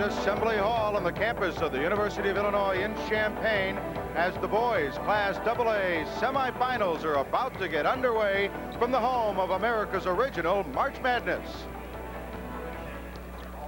Assembly Hall on the campus of the University of Illinois in Champaign as the boys Class AA semifinals are about to get underway from the home of America's original March Madness.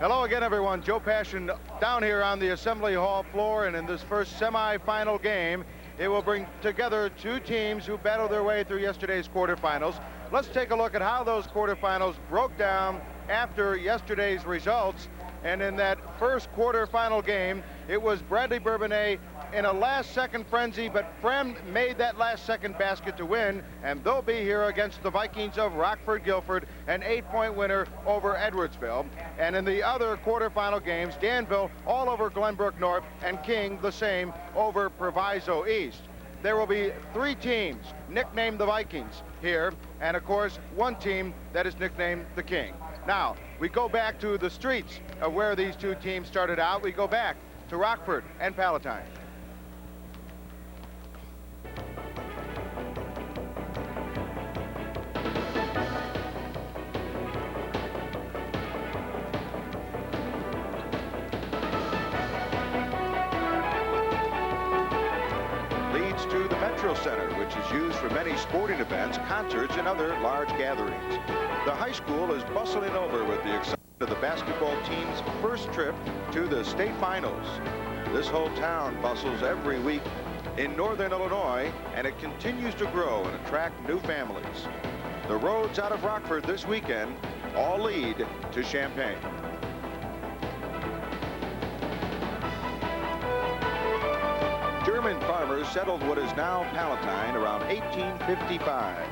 Hello again, everyone. Joe Passion down here on the Assembly Hall floor, and in this first semifinal game, it will bring together two teams who battled their way through yesterday's quarterfinals. Let's take a look at how those quarterfinals broke down after yesterday's results. And in that first quarterfinal game, it was Bradley Bourbonnais in a last-second frenzy, but Fremd made that last-second basket to win, and they'll be here against the Vikings of Rockford Guilford, an 8-point winner over Edwardsville. And in the other quarterfinal games, Danville all over Glenbrook North, and King the same over Proviso East. There will be three teams nicknamed the Vikings here, and of course, one team that is nicknamed the King. Now, we go back to the streets of where these two teams started out. We go back to Rockford and Palatine. Leads to the Metro Center, which is used for many sporting events, concerts, and other large gatherings. The high school is bustling over with the excitement of the basketball team's first trip to the state finals. This whole town bustles every week in northern Illinois, and it continues to grow and attract new families. The roads out of Rockford this weekend all lead to Champaign. German farmers settled what is now Palatine around 1855.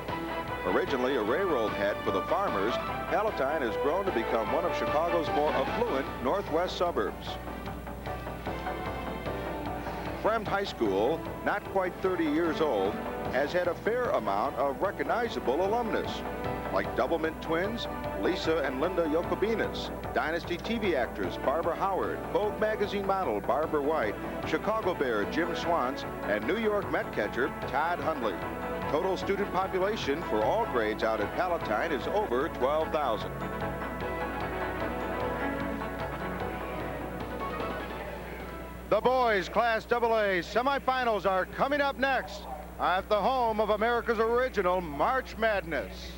Originally a railroad head for the farmers, Palatine has grown to become one of Chicago's more affluent northwest suburbs. Fremd High School, not quite 30 years old, has had a fair amount of recognizable alumnus, like Doublemint twins, Lisa and Linda Jacobinas, Dynasty TV actress Barbara Howard, Vogue magazine model Barbara White, Chicago Bear Jim Schwantz, and New York Met catcher Todd Hundley. Total student population for all grades out at Palatine is over 12,000. The boys Class AA semifinals are coming up next at the home of America's original March Madness.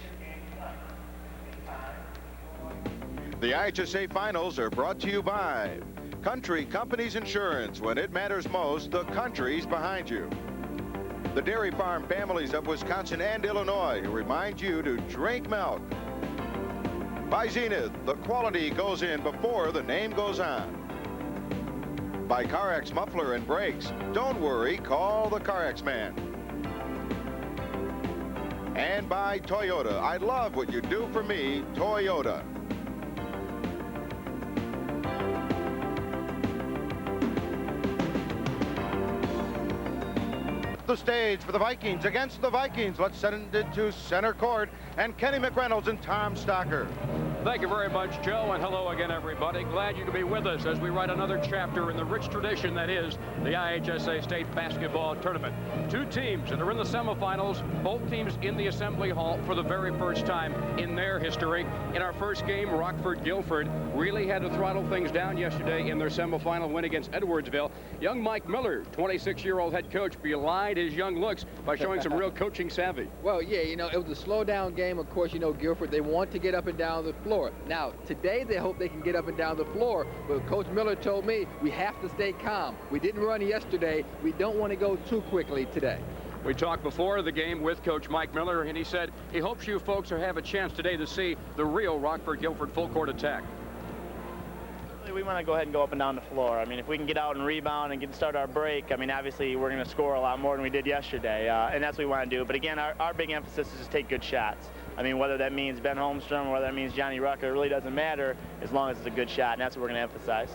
The IHSA finals are brought to you by Country Companies Insurance. When it matters most, the country's behind you. The dairy farm families of Wisconsin and Illinois remind you to drink milk. By Zenith, the quality goes in before the name goes on. By CarX Muffler and Brakes, don't worry, call the CarX man. And by Toyota, I love what you do for me, Toyota. The stage for the Vikings against the Vikings. Let's send it to center court, and Kenny McReynolds and Tom Stocker. Thank you very much, Joe, and hello again, everybody. Glad you could be with us as we write another chapter in the rich tradition that is the IHSA State Basketball Tournament. Two teams that are in the semifinals, both teams in the Assembly Hall for the very first time in their history. In our first game, Rockford Guilford really had to throttle things down yesterday in their semifinal win against Edwardsville. Young Mike Miller, 26-year-old head coach, belied his young looks by showing some real coaching savvy. Well, yeah, you know, it was a slow-down game. Of course, you know, Guilford, they want to get up and down the floor. Now, today they hope they can get up and down the floor, but Coach Miller told me we have to stay calm. We didn't run yesterday. We don't want to go too quickly today. We talked before the game with Coach Mike Miller, and he said he hopes you folks have a chance today to see the real Rockford Guilford full court attack. We want to go ahead and go up and down the floor. I mean, if we can get out and rebound and start our break, I mean, obviously we're going to score a lot more than we did yesterday, and that's what we want to do. But again, our big emphasis is to take good shots. I mean, whether that means Ben Holmstrom or whether that means Johnny Rucker, it really doesn't matter as long as it's a good shot, and that's what we're going to emphasize.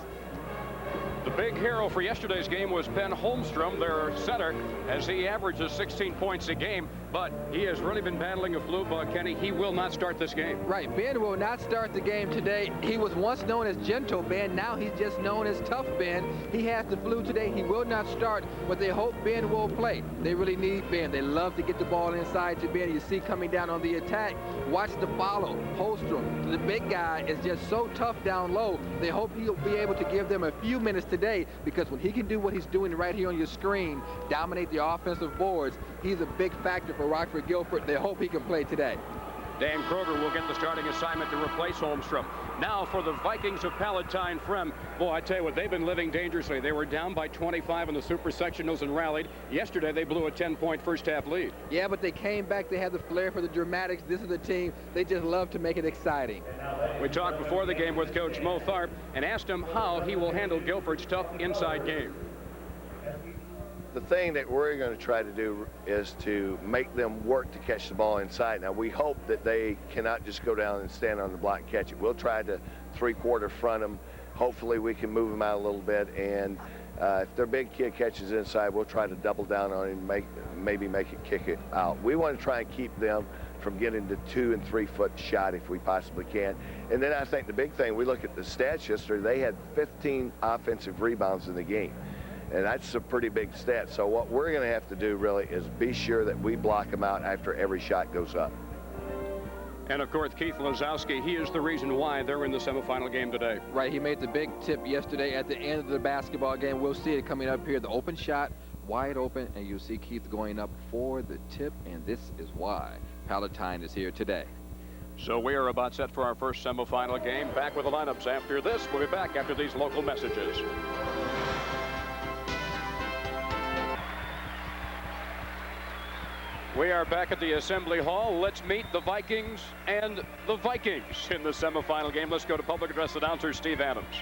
The big hero for yesterday's game was Ben Holmstrom, their center, as he averages 16 points a game. but he has really been battling a flu bug, Kenny. He will not start this game. Right, Ben will not start the game today. He was once known as Gentle Ben. Now he's just known as Tough Ben. He has the flu today. He will not start, but they hope Ben will play. They really need Ben. They love to get the ball inside to Ben. You see coming down on the attack. Watch the follow. Holstrom, the big guy, is just so tough down low. They hope he'll be able to give them a few minutes today, because when he can do what he's doing right here on your screen, dominate the offensive boards, he's a big factor for Rockford Guilford. They hope he can play today. Dan Kroger will get the starting assignment to replace Holmstrom. Now for the Vikings of Palatine, Fremd. Boy, I tell you what, they've been living dangerously. They were down by 25 in the Super Sectionals and rallied. Yesterday, they blew a 10-point first-half lead. Yeah, but they came back. They had the flair for the dramatics. This is the team. They just love to make it exciting. We talked before the game with Coach Mo Tharp and asked him how he will handle Guilford's tough inside game. The thing that we're going to try to do is to make them work to catch the ball inside. Now, we hope that they cannot just go down and stand on the block and catch it. We'll try to three-quarter front them. Hopefully, we can move them out a little bit. And if their big kid catches inside, we'll try to double down on it and maybe make it kick it out. We want to try and keep them from getting the 2- and 3-foot shot if we possibly can. And then I think the big thing, we look at the stats yesterday, they had 15 offensive rebounds in the game. And that's a pretty big stat. So what we're going to have to do really is be sure that we block them out after every shot goes up. And of course, Keith Lazowski, he is the reason why they're in the semifinal game today. Right, he made the big tip yesterday at the end of the basketball game. We'll see it coming up here. The open shot, wide open, and you'll see Keith going up for the tip, and this is why Palatine is here today. So we are about set for our first semifinal game. Back with the lineups after this. We'll be back after these local messages. We are back at the Assembly Hall. Let's meet the Vikings and the Vikings in the semifinal game. Let's go to public address announcer Steve Adams.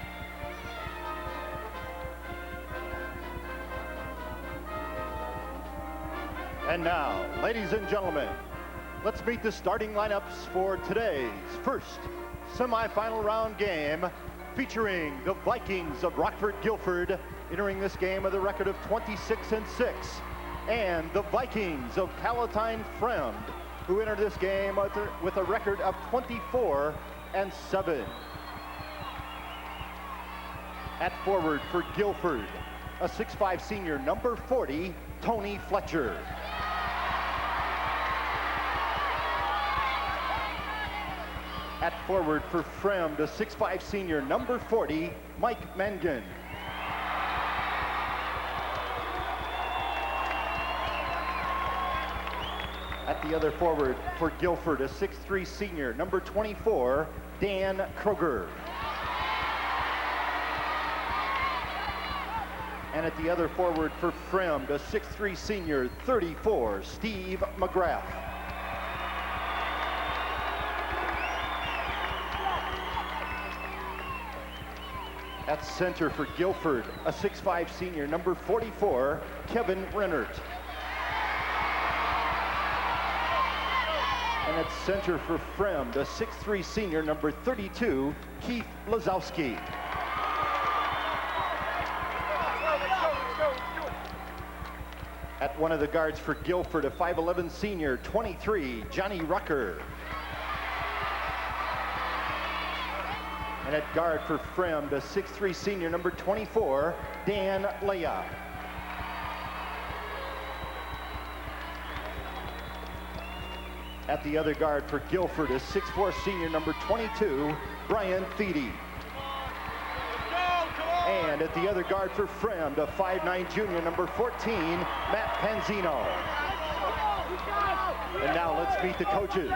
And now, ladies and gentlemen, let's meet the starting lineups for today's first semifinal round game, featuring the Vikings of Rockford Guilford entering this game with a record of 26-6. And the Vikings of Palatine Fremd, who entered this game with a record of 24-7. At forward for Guilford, a 6'5" senior, number 40, Tony Fletcher. At forward for Fremd, a 6'5" senior, number 40, Mike Mangan. At the other forward for Guilford, a 6'3" senior, number 24, Dan Kroger. And at the other forward for Fremd, a 6'3" senior, 34, Steve McGrath. At center for Guilford, a 6'5" senior, number 44, Kevin Rennert. And at center for Fremd, a 6'3" senior, number 32, Keith Lazowski. At one of the guards for Guilford, a 5'11" senior, 23, Johnny Rucker. And at guard for Fremd, a 6'3" senior, number 24, Dan Leah. At the other guard for Guilford, a 6'4" senior, number 22, Brian Feedy. And at the other guard for Fremd, a 5'9" junior, number 14, Matt Panzino. And now let's meet the coaches.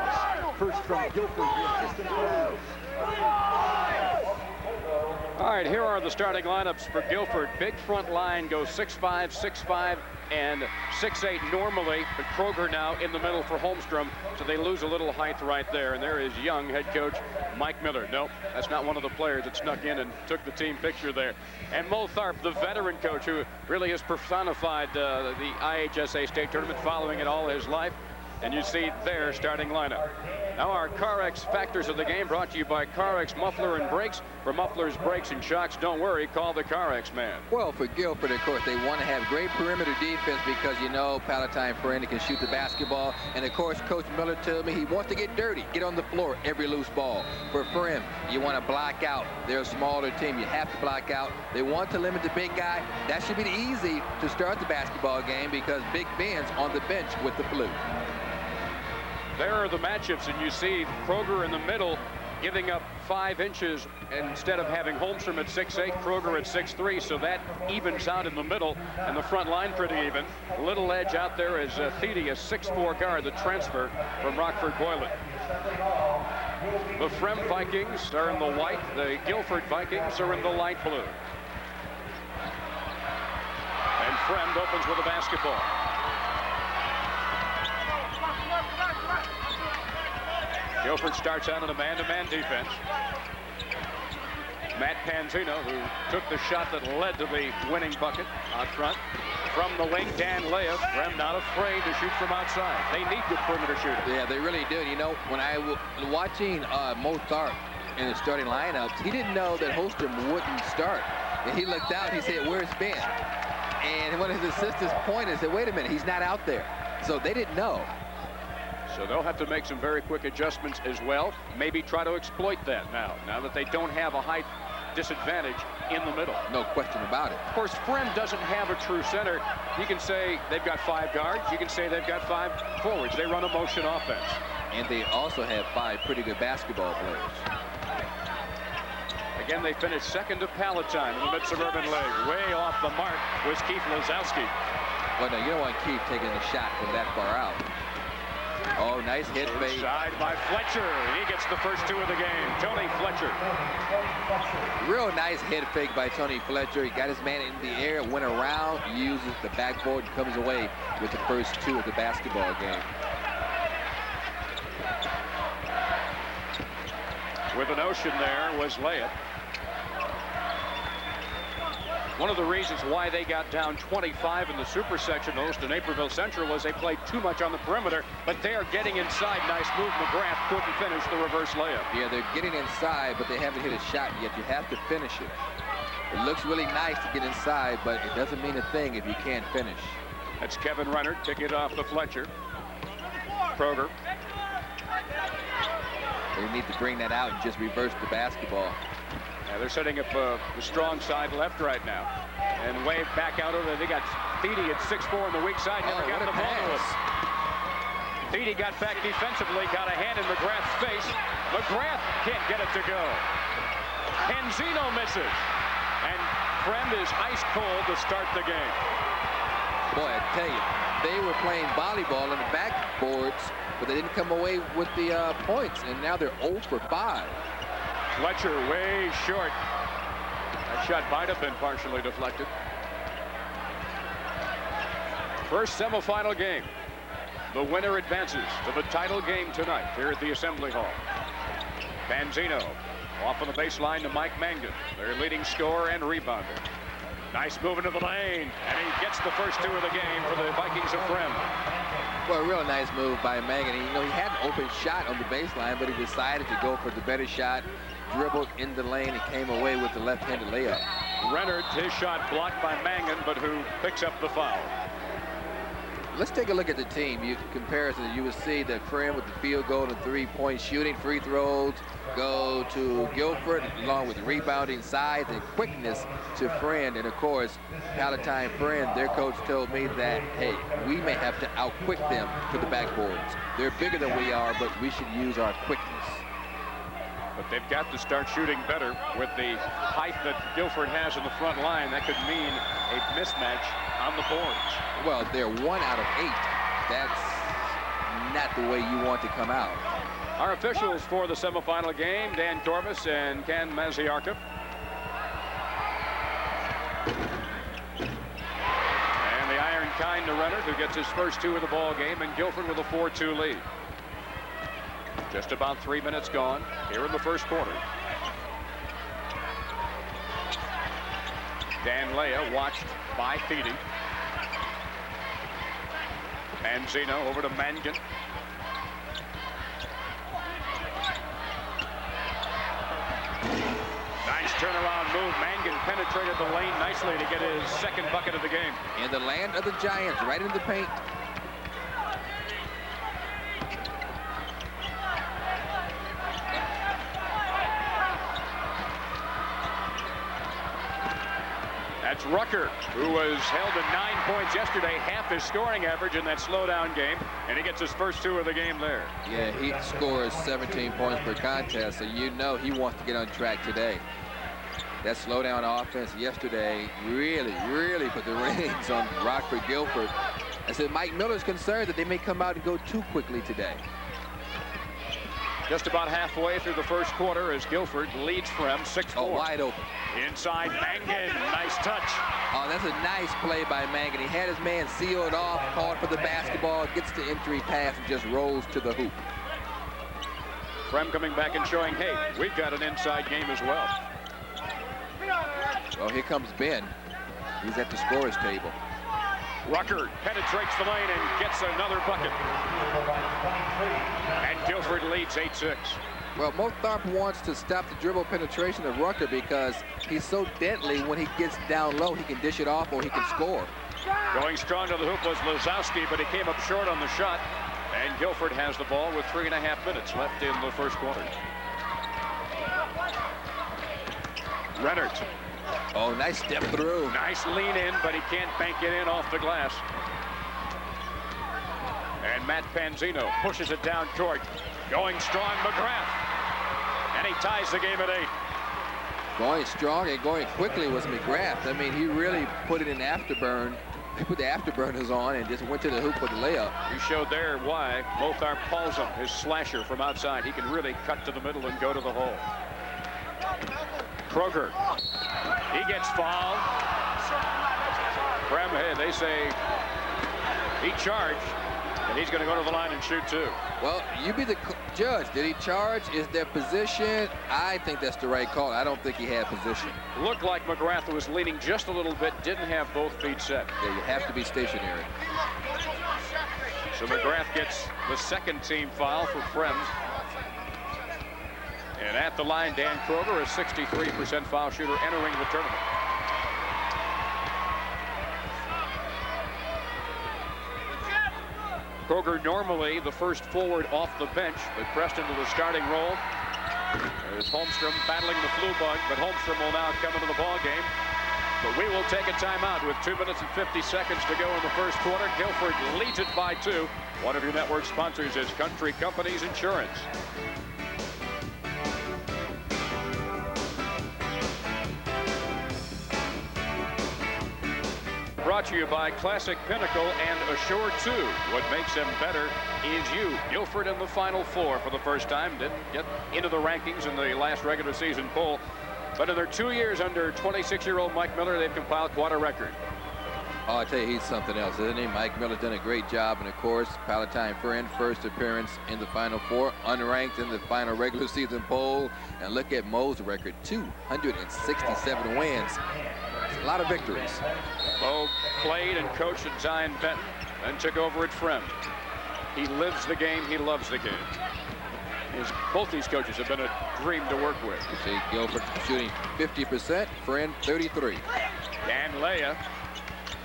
First from Guilford, the assistant coaches. All right, here are the starting lineups for Guilford. Big front line goes 6'5", 6'5", and 6'8" normally, but Kroger now in the middle for Holmstrom, so they lose a little height right there. And there is young head coach Mike Miller. Nope, that's not one of the players that snuck in and took the team picture there. And Mo Tharp, the veteran coach, who really has personified the IHSA state tournament, following it all his life. And you see their starting lineup. Now our CarX factors of the game brought to you by CarX Muffler and Brakes. For mufflers, brakes, and shocks, don't worry, call the CarX man. Well, for Guilford, of course, they want to have great perimeter defense because, you know, Palatine Fremd can shoot the basketball. And, of course, Coach Miller told me he wants to get dirty, get on the floor every loose ball. For Fremd, you want to block out. They're a smaller team. You have to block out. They want to limit the big guy. That should be easy to start the basketball game because Big Ben's on the bench with the blue. There are the matchups, and you see Kroger in the middle giving up 5 inches instead of having Holmstrom at 6'8", Kroger at 6'3", so that evens out in the middle, and the front line pretty even. Little edge out there is Thede, a 6'4" guard, the transfer from Rockford Boylan. The Fremd Vikings are in the white. The Guilford Vikings are in the light blue. And Fremd opens with a basketball. Guilford starts out in a man-to-man defense. Matt Panzino, who took the shot that led to the winning bucket out front. From the wing, Dan Leah. Fremd not afraid to shoot from outside. They need good perimeter shooting. Yeah, they really do. You know, when I was watching Mo Tharp in the starting lineups, he didn't know that Holmstrom wouldn't start. And he looked out, he said, "Where's Ben?" And one of his assistants pointed and said, "Wait a minute, he's not out there." So they didn't know. So they'll have to make some very quick adjustments as well. Maybe try to exploit that now that they don't have a height disadvantage in the middle. No question about it. Of course, Fremd doesn't have a true center. You can say they've got 5 guards. You can say they've got 5 forwards. They run a motion offense. And they also have 5 pretty good basketball players. Again, they finished second to Palatine in the Mid-Suburban League. Way off the mark was Keith Lazowski. Well, no, you don't want Keith taking a shot from that far out. Oh, nice hit fake. Inside by Fletcher. He gets the first 2 of the game. Tony Fletcher. Real nice hit fake by Tony Fletcher. He got his man in the air, went around, uses the backboard, and comes away with the first 2 of the basketball game. With a notion there was Leah. One of the reasons why they got down 25 in the super section host in Naperville Central was they played too much on the perimeter, but they are getting inside. Nice move. McGrath couldn't finish the reverse layup. Yeah, they're getting inside, but they haven't hit a shot yet. You have to finish it. It looks really nice to get inside, but it doesn't mean a thing if you can't finish. That's Kevin Renner kicking it off to Fletcher. Kroger. They need to bring that out and just reverse the basketball. Yeah, they're setting up the strong side left right now. And wave back out over there. They got Thede at 6'4" on the weak side. Never got the ball to him. Thede got back defensively, got a hand in McGrath's face. McGrath can't get it to go. Panzino misses. And Fremd is ice cold to start the game. Boy, I tell you, they were playing volleyball on the backboards, but they didn't come away with the points, and now they're 0 for 5. Fletcher way short. That shot might have been partially deflected. First semifinal game. The winner advances to the title game tonight here at the Assembly Hall. Panzino off on the baseline to Mike Mangan, their leading scorer and rebounder. Nice move into the lane, and he gets the first 2 of the game for the Vikings of Fremd. Well, a real nice move by Mangan. You know, he had an open shot on the baseline, but he decided to go for the better shot, dribbled in the lane, and came away with the left-handed layup. Renner, his shot blocked by Mangan, but who picks up the foul. Let's take a look at the team. Comparison, you will see that Fremd with the field goal and 3-point shooting, free throws go to Guilford, along with the rebounding size and quickness to Fremd. And of course, Palatine Fremd, their coach told me that, hey, we may have to outquick them to the backboards. They're bigger than we are, but we should use our quickness. But they've got to start shooting better with the height that Guilford has in the front line. That could mean a mismatch on the boards. Well, they're 1 out of 8. That's not the way you want to come out. Our officials for the semifinal game, Dan Torvis and Ken Maziarka. And the iron kind to Renner, who gets his first 2 of the ball game, and Guilford with a 4-2 lead. Just about 3 minutes gone here in the first quarter. Dan Leah watched by Thede. Panzino over to Mangan. turnaround move. Mangan penetrated the lane nicely to get his second bucket of the game. In the land of the Giants, right in the paint. That's Rucker, who was held to 9 points yesterday, half his scoring average in that slowdown game, and he gets his first 2 of the game there. Yeah, he scores 17 points per contest, so you know he wants to get on track today. That slowdown offense yesterday really put the reins on Rockford Guilford. I said Mike Miller's concerned that they may come out and go too quickly today. Just about halfway through the first quarter as Guilford leads Fremd 6-4. Oh, wide open. Inside Mangan, nice touch. Oh, that's a nice play by Mangan. He had his man sealed off, called for the basketball, gets the entry pass, and just rolls to the hoop. Fremd coming back and showing, hey, we've got an inside game as well. Well, here comes Ben. He's at the scorer's table. Rucker penetrates the lane and gets another bucket. And Guilford leads 8-6. Well, Motharp wants to stop the dribble penetration of Rucker because he's so deadly. When he gets down low, he can dish it off or he can score. Going strong to the hoop was Lazowski, but he came up short on the shot. And Guilford has the ball with 3.5 minutes left in the first quarter. Rennert. Oh, nice step through. Nice lean in, but he can't bank it in off the glass. And Matt Panzino pushes it down court. Going strong, McGrath. And he ties the game at 8. Going strong and going quickly was McGrath. I mean, he really put it in afterburn. He put the afterburners on and just went to the hoop with the layup. He showed there why Motharp calls him his slasher from outside. He can really cut to the middle and go to the hole. Kroger. He gets fouled. Fremd, hey, they say he charged, and he's going to go to the line and shoot 2. Well, you be the judge. Did he charge? Is there position? I think that's the right call. I don't think he had position. Looked like McGrath was leaning just a little bit, didn't have both feet set. Yeah, you have to be stationary. So McGrath gets the second team foul for Fremd. And at the line, Dan Kroger, a 63% foul shooter entering the tournament. Kroger normally the first forward off the bench, but pressed into the starting role. There's Holmstrom battling the flu bug, but Holmstrom will now come into the ball game. But we will take a timeout with 2 minutes and 50 seconds to go in the first quarter. Guilford leads it by 2. One of your network sponsors is Country Companies Insurance. Brought to you by Classic Pinnacle and Assure 2. What makes them better is you. Guilford in the Final Four for the first time. Didn't get into the rankings in the last regular season poll. But in their 2 years under 26-year-old Mike Miller, they've compiled quite a record. Oh, I tell you, he's something else, isn't he? Mike Miller's done a great job. And, of course, Palatine Fremd, first appearance in the Final Four, unranked in the final regular season poll. And look at Mo's record, 267 wins. A lot of victories. Mo played and coached at Zion Benton and took over at Fremd. He lives the game. He loves the game. Both these coaches have been a dream to work with. You see Guilford shooting 50%, Fremd 33. Dan Leah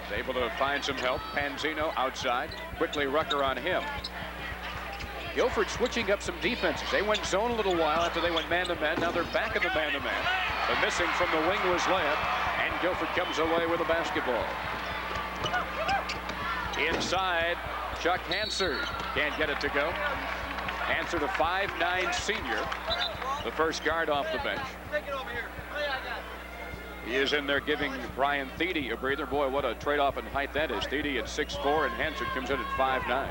is able to find some help. Panzino outside. Quickly Rucker on him. Guilford switching up some defenses. They went zone a little while after they went man-to-man. Now they're back in the man-to-man. But missing from the wing was Leah, and Guilford comes away with a basketball. Inside, Chuck Hansard can't get it to go. Hansard, a 5'9" senior, the first guard off the bench. He is in there giving Brian Thiede a breather. Boy, what a trade-off in height that is. Thiede at 6'4", and Hansard comes in at 5'9".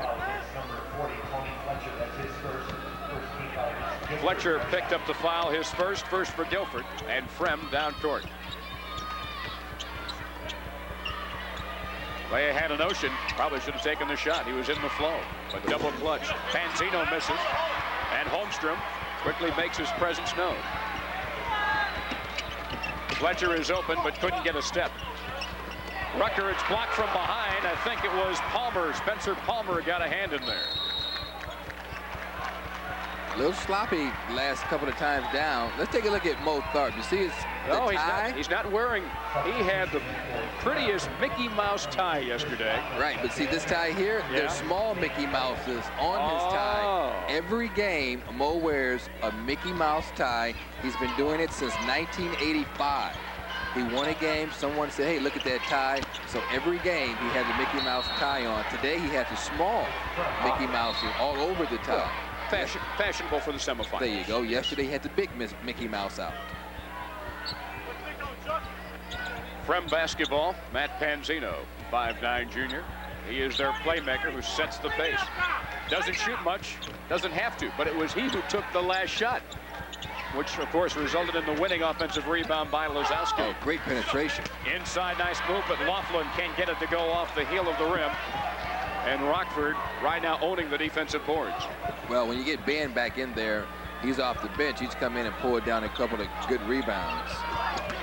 Fletcher picked up the foul, his first for Guilford, and Fremd down court. Leah had a notion, probably should have taken the shot. He was in the flow, but double clutch. Panzino misses, and Holmstrom quickly makes his presence known. Fletcher is open, but couldn't get a step. Rucker, it's blocked from behind. I think it was Palmer. Spencer Palmer got a hand in there. A little sloppy last couple of times down. Let's take a look at Mo Tharp. You see his tie? He's not wearing. He had the prettiest Mickey Mouse tie yesterday. Right, but see this tie here? Yeah. There's small Mickey Mouses on his tie. Every game, Mo wears a Mickey Mouse tie. He's been doing it since 1985. He won a game, someone said, hey, look at that tie. So every game he had the Mickey Mouse tie on. Today he had the small Mickey Mouses all over the tie. Fashionable for the semifinals. There you go. Yesterday he had the big Mickey Mouse out. Fremd basketball, Matt Panzino, 5'9" junior. He is their playmaker who sets the pace. Doesn't shoot much, doesn't have to, but it was he who took the last shot, which of course resulted in the winning offensive rebound by Lazowski. Oh, great penetration. Inside, nice move, but Laughlin can't get it to go off the heel of the rim. And Rockford right now owning the defensive boards. Well, when you get Ben back in there, he's off the bench. He's come in and pulled down a couple of good rebounds.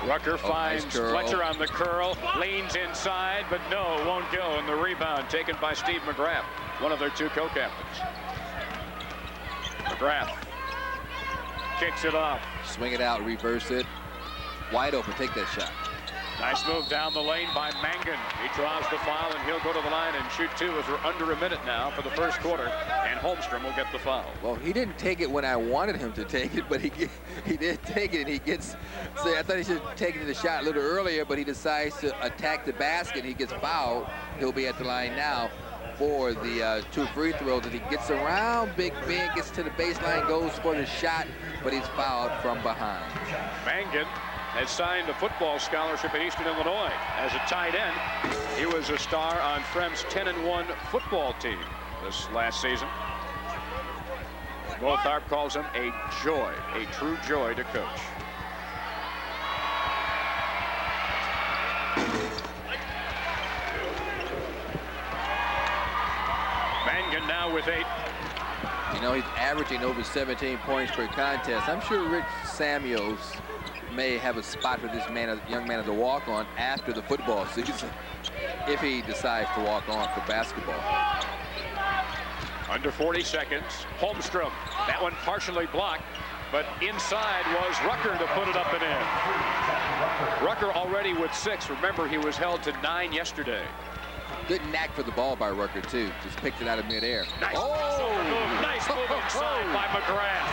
Rucker finds nice curl. Fletcher on the curl, leans inside, but no, won't go. And the rebound taken by Steve McGrath, one of their two co-captains. McGrath kicks it off. Swing it out, reverse it. Wide open, take that shot. Nice move down the lane by Mangan. He draws the foul, and he'll go to the line and shoot two as we're under a minute now for the first quarter, and Holmstrom will get the foul. Well, he didn't take it when I wanted him to take it, but he did take it, and he gets, I thought he should have taken the shot a little earlier, but he decides to attack the basket. He gets fouled. He'll be at the line now for the two free throws, and he gets around Big Ben, gets to the baseline, goes for the shot, but he's fouled from behind. Mangan has signed a football scholarship at Eastern Illinois as a tight end. He was a star on Fremd's 10-1 football team this last season. Mo Tharp calls him a joy, a true joy to coach. Mangan now with 8. You know, he's averaging over 17 points per contest. I'm sure Rich Samuels may have a spot for this young man to walk on after the football season, if he decides to walk on for basketball. Under 40 seconds, Holmstrom. That one partially blocked, but inside was Rucker to put it up and in. Rucker already with 6. Remember, he was held to 9 yesterday. Good knack for the ball by Rucker, too. Just picked it out of midair. Nice move. Nice move inside by McGrath.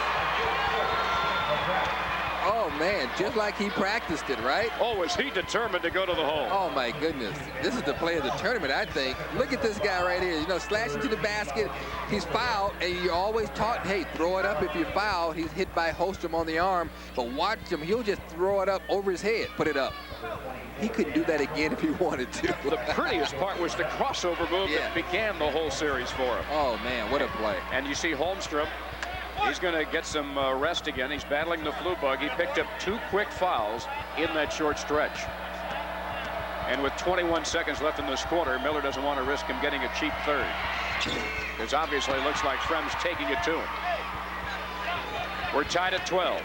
Oh, man, just like he practiced it, right? Oh, was he determined to go to the hole? Oh, my goodness. This is the play of the tournament, I think. Look at this guy right here. You know, slashing to the basket. He's fouled, and you're always taught, hey, throw it up if you foul. He's hit by Holmstrom on the arm, but watch him. He'll just throw it up over his head, put it up. He couldn't do that again if he wanted to. The prettiest part was the crossover move that began the whole series for him. Oh, man, what a play. And you see Holmstrom. He's going to get some rest again. He's battling the flu bug. He picked up 2 quick fouls in that short stretch. And with 21 seconds left in this quarter, Miller doesn't want to risk him getting a cheap third. Because obviously it looks like Fremd's taking it to him. We're tied at 12.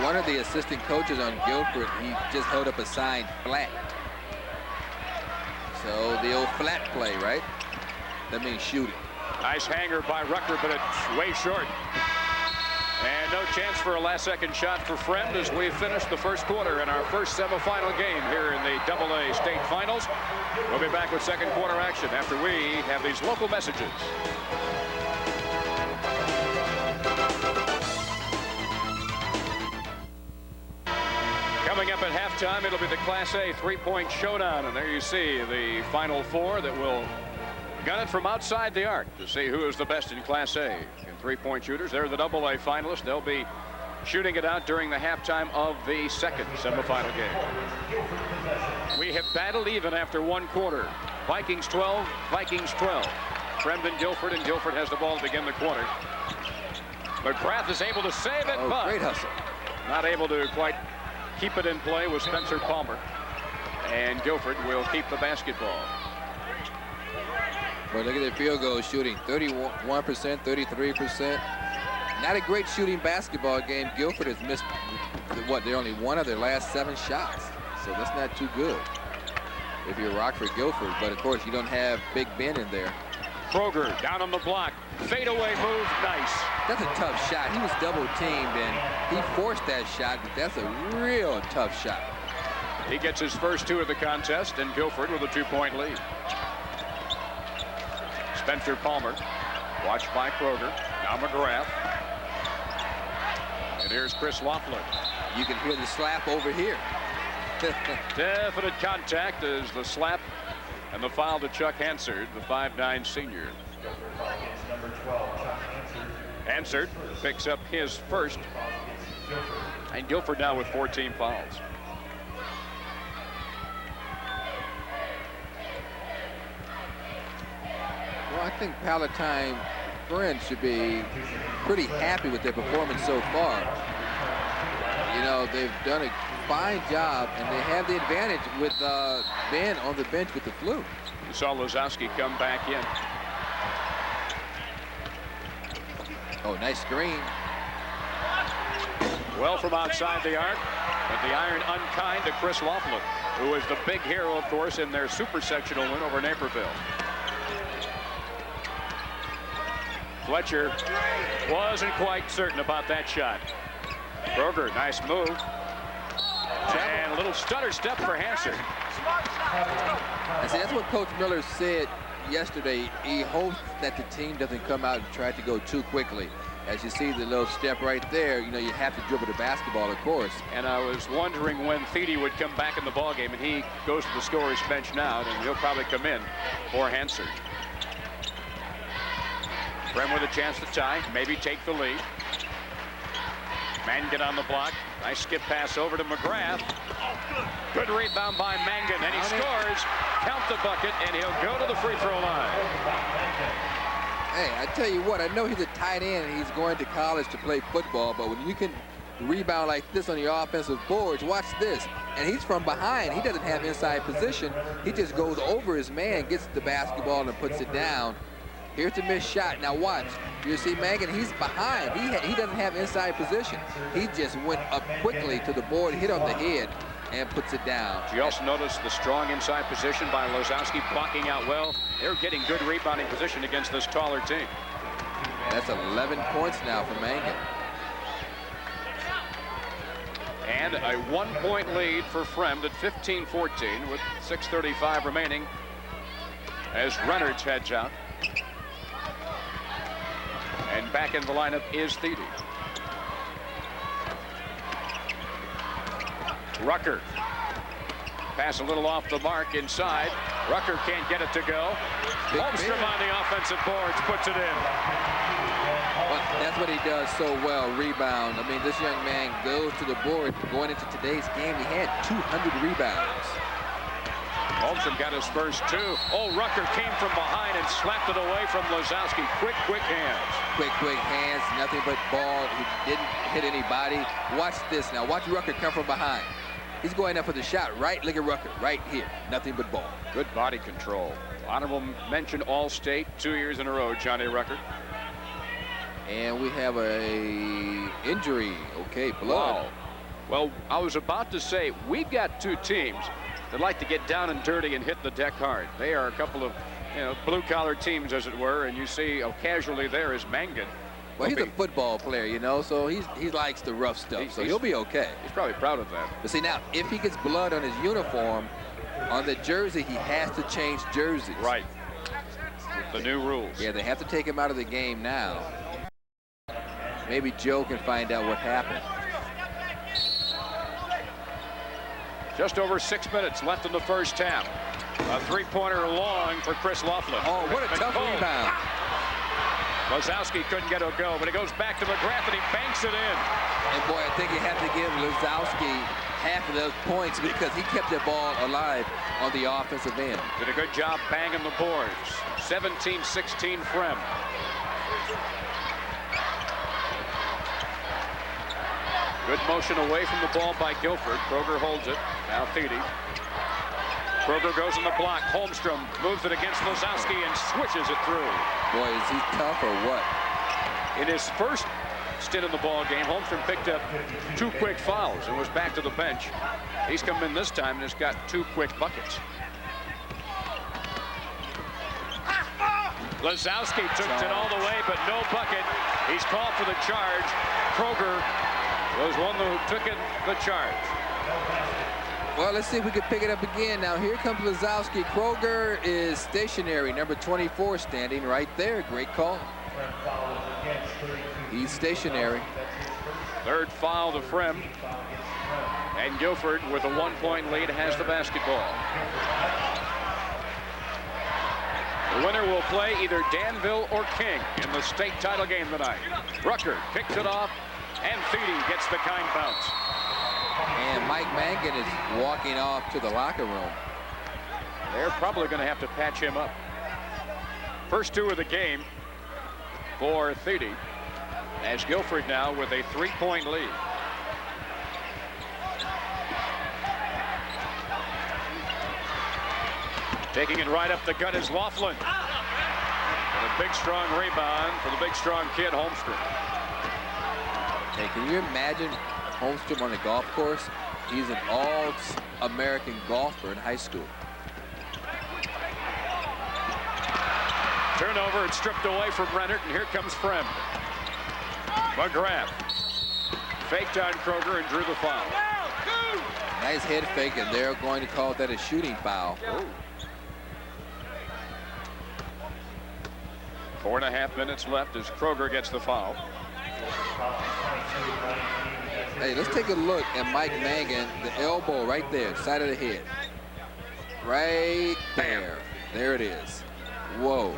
One of the assistant coaches on Guilford, he just held up a sign, flat. So the old flat play, right? That means shooting. Nice hanger by Rucker, but it's way short. And no chance for a last-second shot for Fremd as we finish the first quarter in our first semifinal game here in the AA State Finals. We'll be back with second quarter action after we have these local messages. Coming up at halftime, it'll be the Class A three-point showdown. And there you see the Final Four that will gun it from outside the arc to see who is the best in Class A in three-point shooters. They're the AA finalists. They'll be shooting it out during the halftime of the second semifinal game. We have battled even after one quarter. Vikings 12, Vikings 12. Fremd and Guilford has the ball to begin the quarter. McGrath is able to save it, but great hustle. Not able to quite keep it in play with Spencer Palmer. And Guilford will keep the basketball. But look at their field goal shooting, 31%, 33%. Not a great shooting basketball game. Guilford has missed, they're only one of their last 7 shots. So that's not too good if you're Rockford Guilford. But of course, you don't have Big Ben in there. Kroger down on the block. Fadeaway move, nice. That's a tough shot. He was double teamed and he forced that shot, but that's a real tough shot. He gets his first 2 of the contest, and Guilford with a 2-point lead. Spencer Palmer, watched by Kroger. Now McGrath. And here's Chris Laughlin. You can hear the slap over here. Definite contact is the slap and the foul to Chuck Hansard, the 5'9" senior. Hansard picks up his first, and Guilford now with 14 fouls. Well, I think Palatine Fremd should be pretty happy with their performance so far. You know, they've done a fine job, and they have the advantage with Ben on the bench with the flu. You saw Lozowski come back in. Oh, nice screen. Well from outside the arc, but the iron unkind to Chris Laughlin, who is the big hero, of course, in their super sectional win over Naperville. Fletcher wasn't quite certain about that shot. Kroger, nice move. And a little stutter step for Hansard. And see, that's what Coach Miller said yesterday. He hopes that the team doesn't come out and try to go too quickly. As you see the little step right there, you know, you have to dribble the basketball, of course. And I was wondering when Thede would come back in the ballgame, and he goes to the scorer's bench now, and he'll probably come in for Hansard. Fremd with a chance to tie, maybe take the lead. Mangan on the block. Nice skip pass over to McGrath. Good rebound by Mangan, and he scores. Count the bucket, and he'll go to the free throw line. Hey, I tell you what, I know he's a tight end and he's going to college to play football, but when you can rebound like this on your offensive boards, watch this. And he's from behind. He doesn't have inside position. He just goes over his man, gets the basketball, and puts it down. Here's the missed shot. Now watch. You see Mangan, he's behind. He doesn't have inside position. He just went up quickly to the board, hit on the head, and puts it down. You also notice the strong inside position by Lozowski, blocking out well. They're getting good rebounding position against this taller team. That's 11 points now for Mangan. And a 1-point lead for Fremd at 15-14 with 6:35 remaining as Reynolds heads out. And back in the lineup is Thede. Rucker. Pass a little off the mark inside. Rucker can't get it to go. Holmstrom on the offensive boards, puts it in. Well, that's what he does so well, rebound. I mean, this young man goes to the board. Going into today's game, he had 200 rebounds. Holmstrom got his first 2. Oh, Rucker came from behind and slapped it away from Lozowski. Quick hands. Quick hands, nothing but ball. He didn't hit anybody. Watch this now. Watch Rucker come from behind. He's going up for the shot, right? Look at Rucker, right here. Nothing but ball. Good body control. Honorable mention All-State 2 years in a row, Johnny Rucker. And we have a injury. Okay, blood. Wow. Well, I was about to say, we've got 2 teams that like to get down and dirty and hit the deck hard. They are a couple of, blue-collar teams, as it were, and you see a casualty there is Mangan. Well, he's a football player, you know, so he likes the rough stuff, so he'll be okay. He's probably proud of that. But see, now, if he gets blood on his uniform, on the jersey, he has to change jerseys. Right. With the new rules. Yeah, they have to take him out of the game now. Maybe Joe can find out what happened. Just over 6 minutes left in the first half. A 3-pointer long for Chris Laughlin. Oh, what a tough rebound. Lozowski couldn't get a go, but it goes back to McGrath, and he banks it in. And boy, I think you have to give Lozowski half of those points because he kept the ball alive on the offensive end. Did a good job banging the boards. 17-16 Fremd. Good motion away from the ball by Guilford. Kroger holds it. Now Thede. Kroger goes on the block. Holmstrom moves it against Lozowski and swishes it through. Boy, is he tough or what? In his first stint in the ball game, Holmstrom picked up 2 quick fouls and was back to the bench. He's come in this time and has got 2 quick buckets. Lazowski took it all the way, but no bucket. He's called for the charge. Kroger was one who took it, the charge. Well, let's see if we can pick it up again. Now, here comes Lazowski. Kroger is stationary, number 24, standing right there. Great call. He's stationary. Third foul to Fremd. And Guilford, with a 1-point lead, has the basketball. The winner will play either Danville or King in the state title game tonight. Rucker picks it off, and Feedy gets the kind bounce. And Mike Mangan is walking off to the locker room. They're probably going to have to patch him up. First two of the game for Feedy, as Guilford now with a 3-point lead. Taking it right up the gut is Laughlin. And a big, strong rebound for the big, strong kid, Holmstrom. Hey, can you imagine Holmstrom on a golf course? He's an all-American golfer in high school. Turnover, it's stripped away from Rennert, and here comes Fremd. McGrath faked on Kroger and drew the foul. Nice head fake, and they're going to call that a shooting foul. Ooh. 4.5 minutes left as Kroger gets the foul. Hey, let's take a look at Mike Mangan, the elbow right there, side of the head. Right there. There it is. Whoa.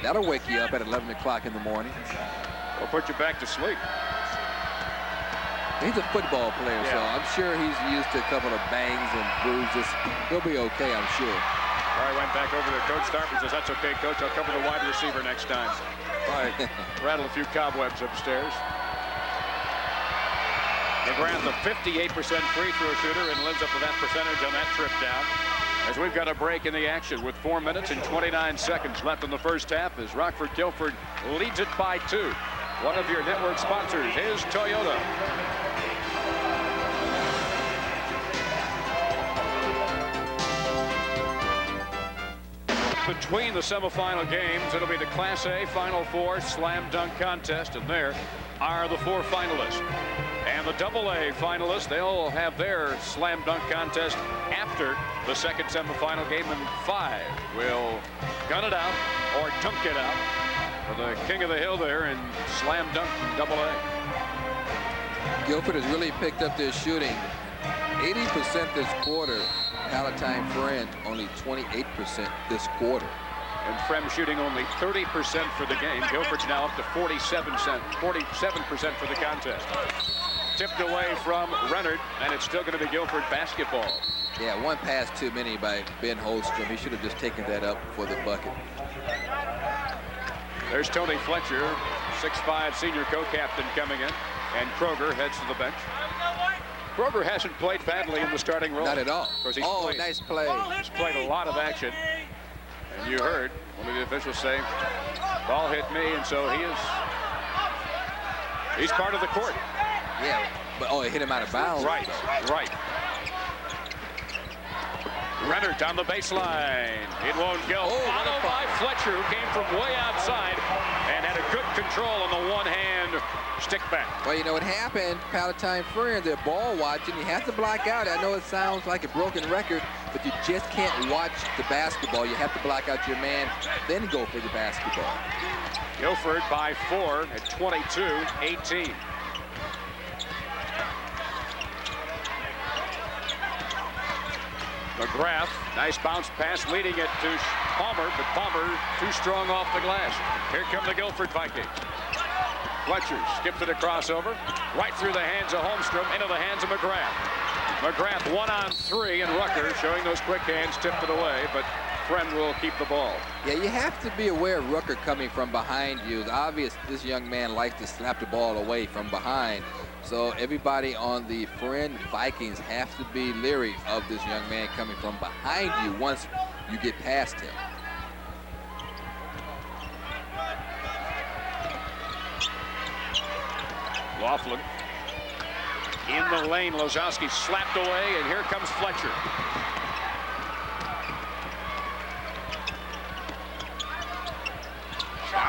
That'll wake you up at 11 o'clock in the morning. Or put you back to sleep. He's a football player, so I'm sure he's used to a couple of bangs and bruises. He'll be okay, I'm sure. All right, went back over to Coach Starper, says, that's okay, Coach. I'll cover the wide receiver next time. All right, rattle a few cobwebs upstairs. McGrath, a 58% free throw shooter, and lives up to that percentage on that trip down. As we've got a break in the action with 4 minutes and 29 seconds left in the first half as Rockford Guilford leads it by 2. One of your network sponsors is Toyota. Between the semifinal games, it'll be the Class A Final Four slam dunk contest, and there are the 4 finalists. And the AA finalists, they'll have their slam dunk contest after the second semifinal game, and 5 will gun it out or dunk it out for the king of the hill there in slam dunk AA. Guilford has really picked up their shooting. 80% this quarter. Palatine Fremd only 28% this quarter. And Fremd shooting only 30% for the game. Guilford's now up to 47% for the contest. Tipped away from Rennert, and it's still going to be Guilford basketball. Yeah, one pass too many by Ben Holstrom. He should have just taken that up for the bucket. There's Tony Fletcher, 6'5" senior co-captain coming in, and Kroger heads to the bench. Kroger hasn't played badly in the starting role. Not at all. He's nice play. He's played a lot of action. And you heard one of the officials say, ball hit me, and so he's part of the court. Yeah, but it hit him out of bounds. Right. Rennert down the baseline. It won't go. Followed by Fletcher, who came from way outside and had a good control on the one-hand stick back. Well, you know what happened? Palatine Fremd, they're ball watching. You have to block out. I know it sounds like a broken record, but you just can't watch the basketball. You have to block out your man, then go for the basketball. Guilford by 4 at 22-18. McGrath, nice bounce pass, leading it to Palmer, but Palmer too strong off the glass. Here come the Guilford Vikings. Fletcher skips it a crossover, right through the hands of Holmstrom, into the hands of McGrath. McGrath 1-on-3, and Rucker showing those quick hands, tipped it away, but Fremd will keep the ball. Yeah, you have to be aware of Rucker coming from behind you. It's obvious this young man likes to slap the ball away from behind. So everybody on the Fremd Vikings have to be leery of this young man coming from behind you once you get past him. Laughlin in the lane. Lazowski slapped away, and here comes Fletcher.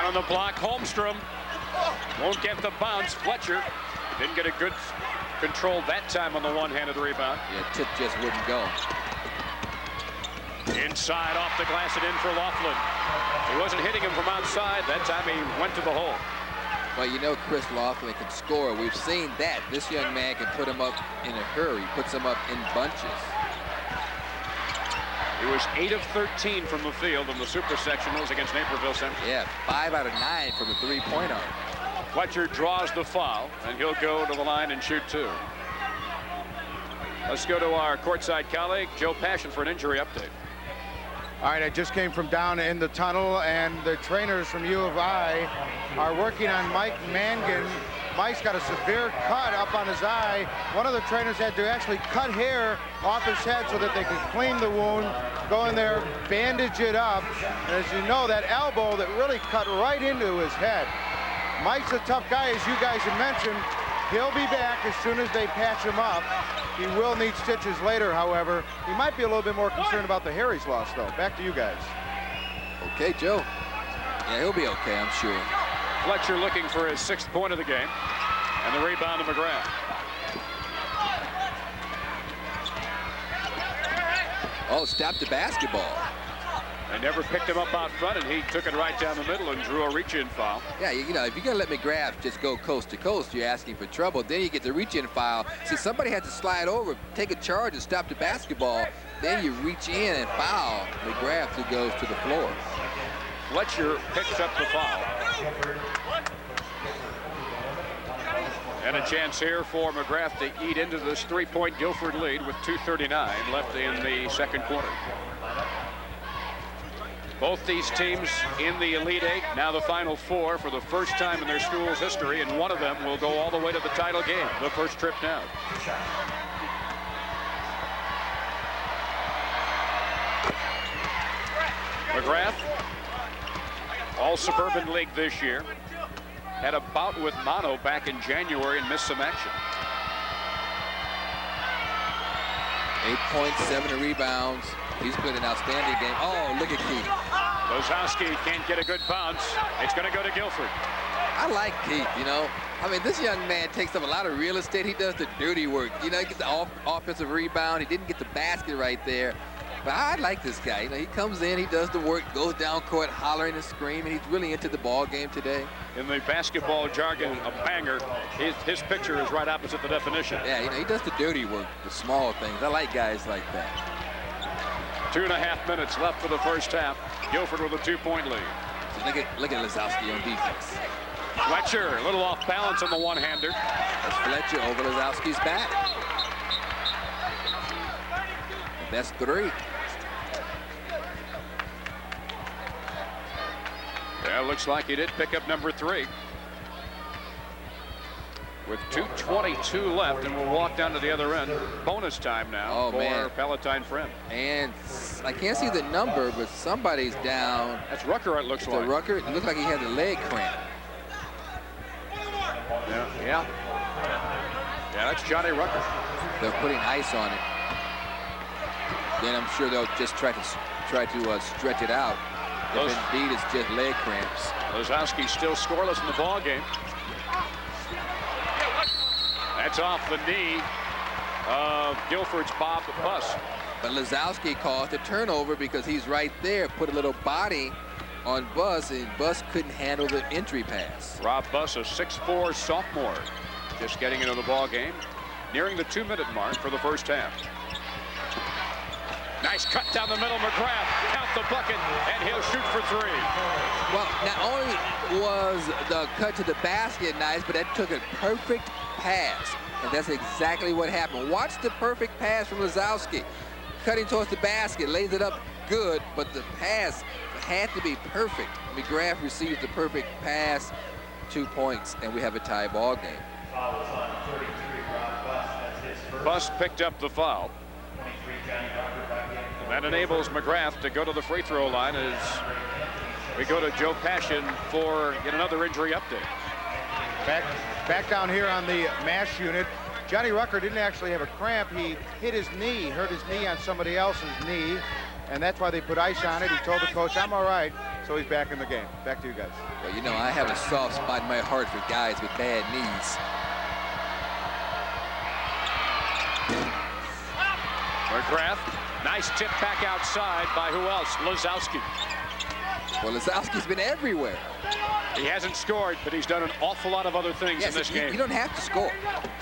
Down on the block, Holmstrom won't get the bounce. Fletcher didn't get a good control that time on the one-handed rebound. Yeah, tip just wouldn't go. Inside, off the glass and in for Laughlin. He wasn't hitting him from outside. That time he went to the hole. Well, you know Chris Laughlin can score. We've seen that. This young man can put him up in a hurry. He puts him up in bunches. He was 8 of 13 from the field in the Super Sectionals against Naperville Central. Yeah, 5 out of 9 from the three-point arc. Fletcher draws the foul, and he'll go to the line and shoot 2. Let's go to our courtside colleague, Joe Passion, for an injury update. All right, I just came from down in the tunnel, and the trainers from U of I are working on Mike Mangan. Mike's got a severe cut up on his eye. One of the trainers had to actually cut hair off his head so that they could clean the wound, go in there, bandage it up. And as you know, that elbow that really cut right into his head. Mike's a tough guy, as you guys have mentioned. He'll be back as soon as they patch him up. He will need stitches later, however. He might be a little bit more concerned about the hair he's lost, though. Back to you guys. Okay, Joe. Yeah, he'll be okay, I'm sure. Fletcher looking for his 6th point of the game. And the rebound to McGrath. Oh, stopped the basketball. They never picked him up out front, and he took it right down the middle and drew a reach-in foul. Yeah, you know, if you're going to let McGrath just go coast to coast, you're asking for trouble. Then you get the reach-in foul. See, somebody had to slide over, take a charge, and stop the basketball. Then you reach in and foul McGrath, who goes to the floor. Fletcher picks up the foul. And a chance here for McGrath to eat into this 3-point Guilford lead with 2:39 left in the second quarter. Both these teams in the Elite Eight, now the Final Four for the first time in their school's history, and one of them will go all the way to the title game, the first trip down. McGrath, all Suburban League this year, had a bout with mono back in January and missed some action. 8 points, 7 rebounds. He's played an outstanding game. Oh, look at Keith. Lozowski can't get a good bounce. It's going to go to Guilford. I like Keith, you know. I mean, this young man takes up a lot of real estate. He does the dirty work. You know, he gets the offensive rebound. He didn't get the basket right there. But I like this guy. You know, he comes in, he does the work, goes down court hollering and screaming. He's really into the ball game today. In the basketball jargon, a banger. His picture is right opposite the definition. Yeah, you know, he does the dirty work, the small things. I like guys like that. 2.5 minutes left for the first half. Guilford with a 2-point lead. So look at Lozowski on defense. Fletcher, a little off balance on the one-hander. That's Fletcher over Lozowski's back. That's 3. Yeah, looks like he did pick up number 3. With 2:22 left, and we'll walk down to the other end. Bonus time now for Palatine Fremd. And I can't see the number, but somebody's down. That's Rucker, it looks like. Rucker, it looks like he had a leg cramp. Yeah, that's Johnny Rucker. They're putting ice on it. Then I'm sure they'll just try to stretch it out. If indeed it's just leg cramps. Lozowski still scoreless in the ball game. That's off the knee of Guilford's Bob Buss. But Lozowski caused a turnover because he's right there, put a little body on Buss, and Buss couldn't handle the entry pass. Rob Buss, a 6'4" sophomore, just getting into the ball game, nearing the 2-minute mark for the first half. Nice cut down the middle, McGrath, count the bucket, and he'll shoot for 3. Well, not only was the cut to the basket nice, but that took a perfect pass. And that's exactly what happened. Watch the perfect pass from Lozowski. Cutting towards the basket, lays it up good, but the pass had to be perfect. McGrath receives the perfect pass, 2 points, and we have a tie ball game. Buss picked up the foul. And that enables McGrath to go to the free throw line as we go to Joe Passion for yet another injury update. Back down here on the MASH unit. Johnny Rucker didn't actually have a cramp. He hit his knee, hurt his knee on somebody else's knee, and that's why they put ice on it. He told the coach, I'm all right. so he's back in the game. Back to you guys. Well, you know, I have a soft spot in my heart for guys with bad knees. McGrath, nice tip back outside by who else? Lazowski. Well, Lazowski's been everywhere. He hasn't scored, but he's done an awful lot of other things in this game. You don't have to score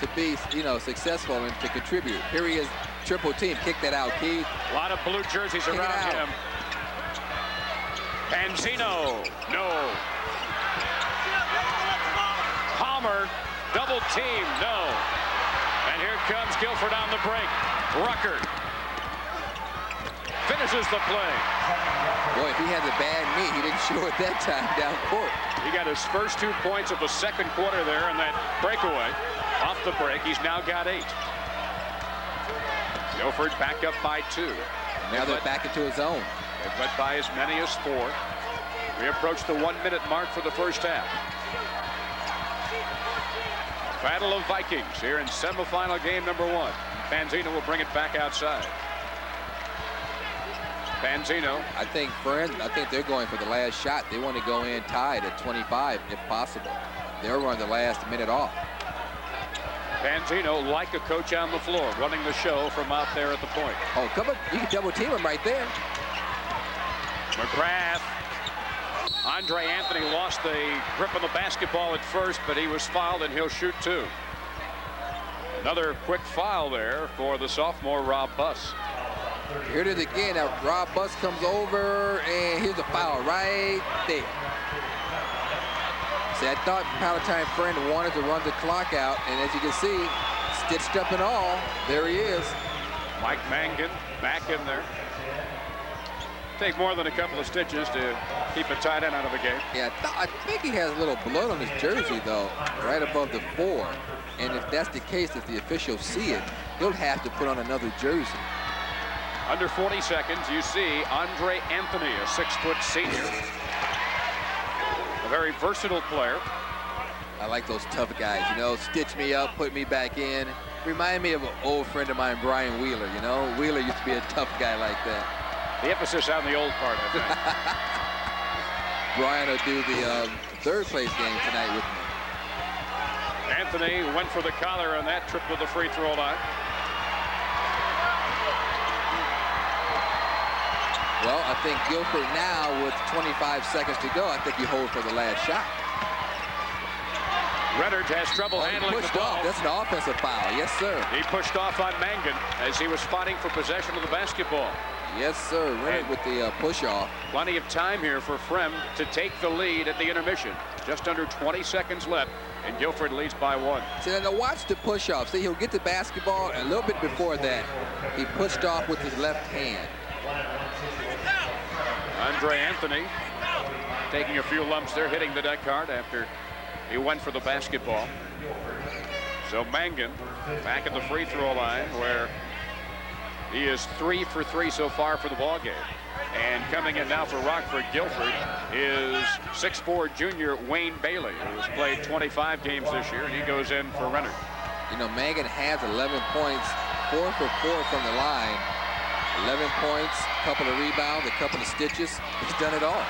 to be, you know, successful and to contribute. Here he is, triple team. Kick that out, Keith. A lot of blue jerseys around him. Panzino, no. Palmer, double team, no. And here comes Guilford on the break. Ruckert finishes the play. Boy, if he has a bad knee, he didn't show it that time down court. He got his first 2 points of the second quarter there in that breakaway. Off the break, he's now got 8. Guilford back up by 2. Now they're back into his zone. They've led by as many as 4. We approach the 1-minute mark for the first half. Battle of Vikings here in semifinal game number 1. Panzino will bring it back outside. Panzino. I think they're going for the last shot. They want to go in tied at 25 if possible. They'll run the last minute off. Panzino, like a coach on the floor, running the show from out there at the point. Oh, come on. You can double team him right there. McGrath. Andre Anthony lost the grip on the basketball at first, but he was fouled and he'll shoot 2. Another quick foul there for the sophomore Rob Buss. Here it is again. Now Rob Buss comes over, and here's a foul right there. See, I thought Palatine Fremd wanted to run the clock out, and as you can see, stitched up and all, there he is. Mike Mangan back in there. Take more than a couple of stitches to keep a tight end out of a game. Yeah, I think he has a little blood on his jersey, though, right above the 4. And if that's the case, if the officials see it, he'll have to put on another jersey. Under 40 seconds, you see Andre Anthony, a 6-foot senior. A very versatile player. I like those tough guys, you know, stitch me up, put me back in. Remind me of an old friend of mine, Brian Wheeler, you know. Wheeler used to be a tough guy like that. The emphasis on the old part, I think. Brian will do the third place game tonight with me. Anthony went for the collar on that trip to the free throw line. Well, I think Guilford now with 25 seconds to go, I think he holds for the last shot. Renard has trouble handling the ball. That's an offensive foul. Yes, sir. He pushed off on Mangan as he was fighting for possession of the basketball. Yes, sir. Renard with the push-off. Plenty of time here for Fremd to take the lead at the intermission. Just under 20 seconds left, and Guilford leads by 1. See, now watch the push-off. See, he'll get the basketball, and a little bit before that, he pushed off with his left hand. Andre Anthony taking a few lumps there, hitting the deck card after he went for the basketball. So Mangan back at the free throw line where he is 3 for 3 so far for the ball game. And coming in now for Rockford Guilford is 6'4" junior Wayne Bailey, who has played 25 games this year, and he goes in for Renard. You know, Mangan has 11 points, 4 for 4 from the line. 11 points, a couple of rebounds, a couple of stitches. He's done it all.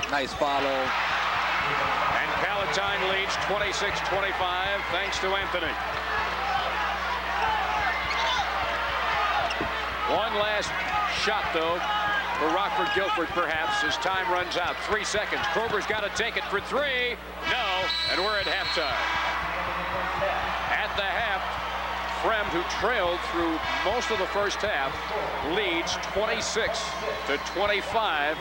Nice follow. And Palatine leads 26-25 thanks to Anthony. One last shot, though, for Rockford Guilford, perhaps, as time runs out. 3 seconds. Kroger's got to take it for 3. No, and we're at halftime. At the half, Fremd, who trailed through most of the first half, leads 26-25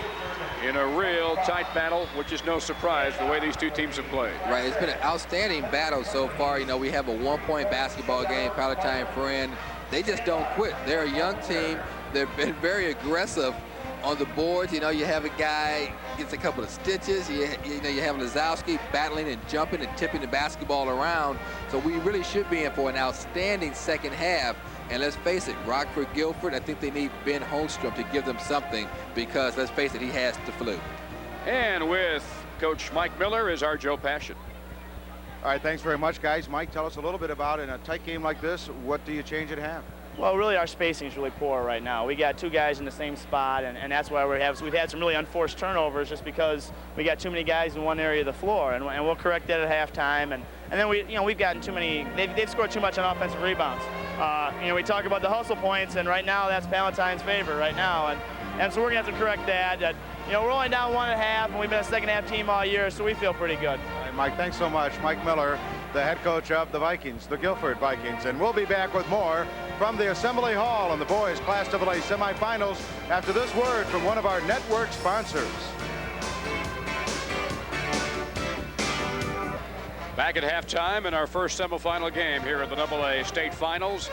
in a real tight battle, which is no surprise the way these two teams have played. Right, it's been an outstanding battle so far. You know, we have a 1-point basketball game. Palatine Fremd, they just don't quit. They're a young team. They've been very aggressive on the boards. You know, you have a guy gets a couple of stitches. You know, you have Lazowski battling and jumping and tipping the basketball around. So we really should be in for an outstanding second half. And let's face it, Rockford Guilford, I think they need Ben Holmstrom to give them something because, let's face it, he has the flu. And with Coach Mike Miller is our Joe Passion. All right, thanks very much, guys. Mike, tell us a little bit about, in a tight game like this, what do you change at half? Well, really, our spacing is really poor right now. We got two guys in the same spot, and that's why we've had some really unforced turnovers, just because we got too many guys in one area of the floor, and we'll correct that at halftime. And then we've gotten too many. They've scored too much on offensive rebounds. We talk about the hustle points, and right now that's Palatine's favor right now, and so we're gonna have to correct that. We're only down 1 1/2, and we've been a second-half team all year, so we feel pretty good. All right, Mike, thanks so much. Mike Miller, the head coach of the Vikings, the Guilford Vikings. And we'll be back with more from the Assembly Hall in the boys Class AA semifinals after this word from one of our network sponsors. Back at halftime in our first semifinal game here at the AA State Finals.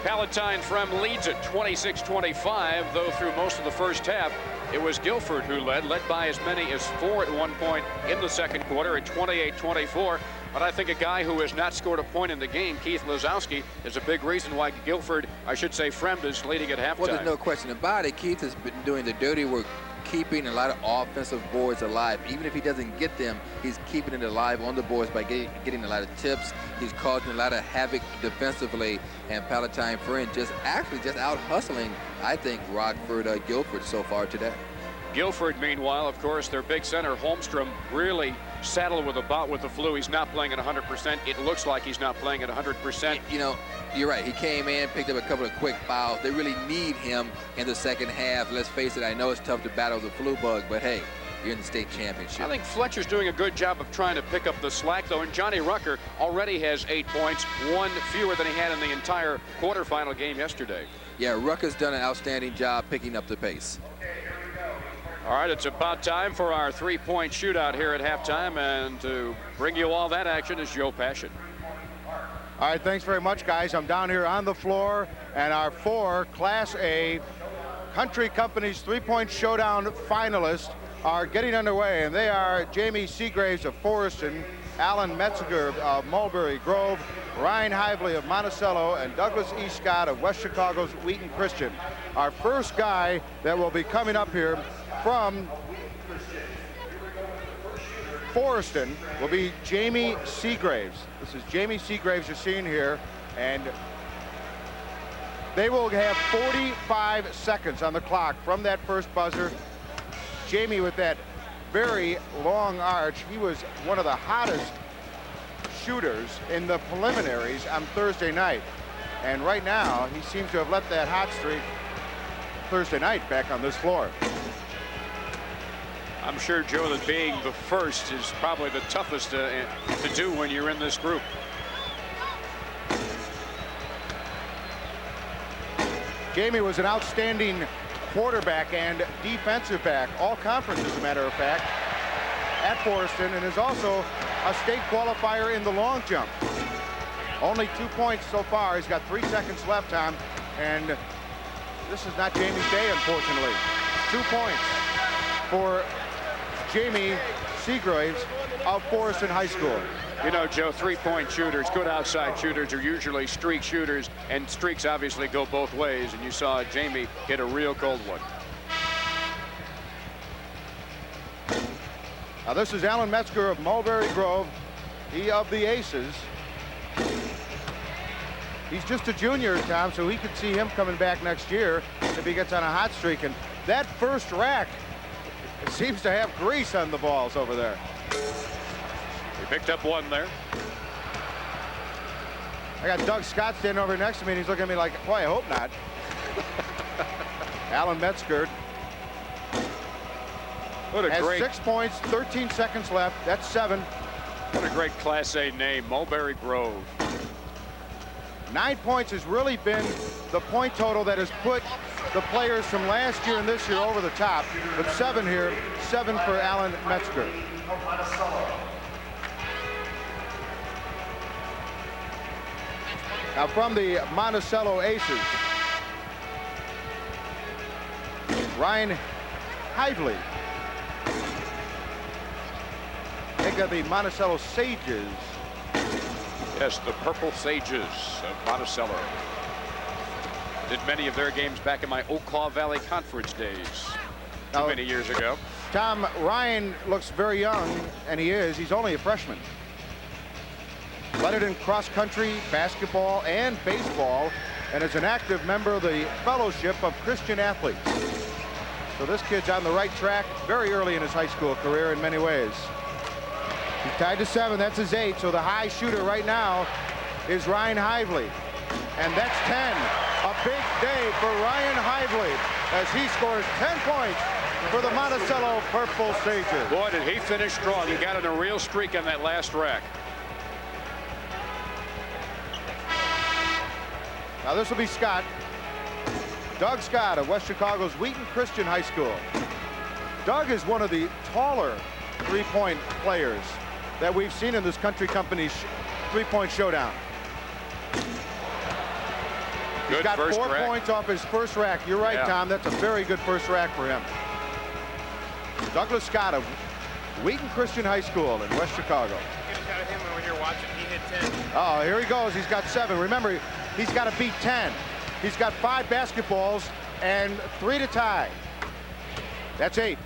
Palatine Fremd leads at 26-25, though through most of the first half, it was Guilford who led by as many as 4 at one point in the second quarter at 28-24. But I think a guy who has not scored a point in the game, Keith Lazowski, is a big reason why Guilford, I should say Fremd, is leading at halftime. Well, there's no question about it. Keith has been doing the dirty work, keeping a lot of offensive boards alive. Even if he doesn't get them, he's keeping it alive on the boards by getting a lot of tips. He's causing a lot of havoc defensively, and Palatine Fremd just out hustling, I think, Rockford Guilford so far today. Guilford, meanwhile, of course, their big center, Holmstrom, really saddled with the flu. He's not playing at 100%. It looks like he's not playing at 100%. You're right. He came in, picked up a couple of quick fouls. They really need him in the second half. Let's face it, I know it's tough to battle the flu bug, but hey, you're in the state championship. I think Fletcher's doing a good job of trying to pick up the slack, though, and Johnny Rucker already has 8 points, one fewer than he had in the entire quarterfinal game yesterday. Yeah, Rucker's done an outstanding job picking up the pace. All right, it's about time for our three-point shootout here at halftime, and to bring you all that action is Joe Passion. All right, thanks very much, guys. I'm down here on the floor, and our 4 Class A Country Company's three-point showdown finalists are getting underway, and they are Jamie Seagraves of Forreston, Alan Metzger of Mulberry Grove, Ryan Hively of Monticello, and Douglas E. Scott of West Chicago's Wheaton Christian. Our first guy that will be coming up here from Forreston will be Jamie Seagraves. This is Jamie Seagraves you're seeing here, and they will have 45 seconds on the clock from that first buzzer. Jamie with that very long arch. He was one of the hottest shooters in the preliminaries on Thursday night, and right now he seems to have let that hot streak Thursday night back on this floor. I'm sure, Joe, that being the first is probably the toughest to do when you're in this group. Jamie was an outstanding quarterback and defensive back, all conference as a matter of fact, at Forreston, and is also a state qualifier in the long jump. Only 2 points so far. He's got 3 seconds left, Tom, and this is not Jamie's day, unfortunately. 2 points for Jamie Seagraves of Forreston High School. You know, Joe, three-point shooters, good outside shooters, are usually streak shooters, and streaks obviously go both ways, and you saw Jamie hit a real cold one. Now this is Alan Metzger of Mulberry Grove, he of the Aces. He's just a junior, Tom, so we could see him coming back next year if he gets on a hot streak. And that first rack, it seems to have grease on the balls over there. He picked up one there. I got Doug Scott standing over next to me, and he's looking at me like, boy, I hope not. Alan Metzger has 6 points, 13 seconds left. That's 7. What a great Class A name, Mulberry Grove. 9 points has really been the point total that has put the players from last year and this year over the top. But 7 here, 7 for Alan Metzger. Now from the Monticello Aces, Ryan Hively. They got the Monticello Sages. Yes, the Purple Sages of Monticello. Did many of their games back in my Ocklaw Valley Conference days too many years ago. Tom, Ryan looks very young, and he is. He's only a freshman. Led it in cross country, basketball, and baseball and is an active member of the Fellowship of Christian Athletes. So this kid's on the right track very early in his high school career in many ways. He's tied to 7. That's his 8. So the high shooter right now is Ryan Hively. And that's 10. A big day for Ryan Hively as he scores 10 points for the Monticello Purple Sages. Boy, did he finish strong. He got in a real streak on that last rack. Now this will be Scott. Doug Scott of West Chicago's Wheaton Christian High School. Doug is one of the taller three-point players that we've seen in this country company's three-point showdown. He's got 4 points off his first rack. You're right, Tom. That's a very good first rack for him. Douglas Scott of Wheaton Christian High School in West Chicago. Get a shot of him over here watching. He hit 10. Oh, here he goes. He's got 7. Remember, he's got to beat 10. He's got 5 basketballs and 3 to tie. That's 8.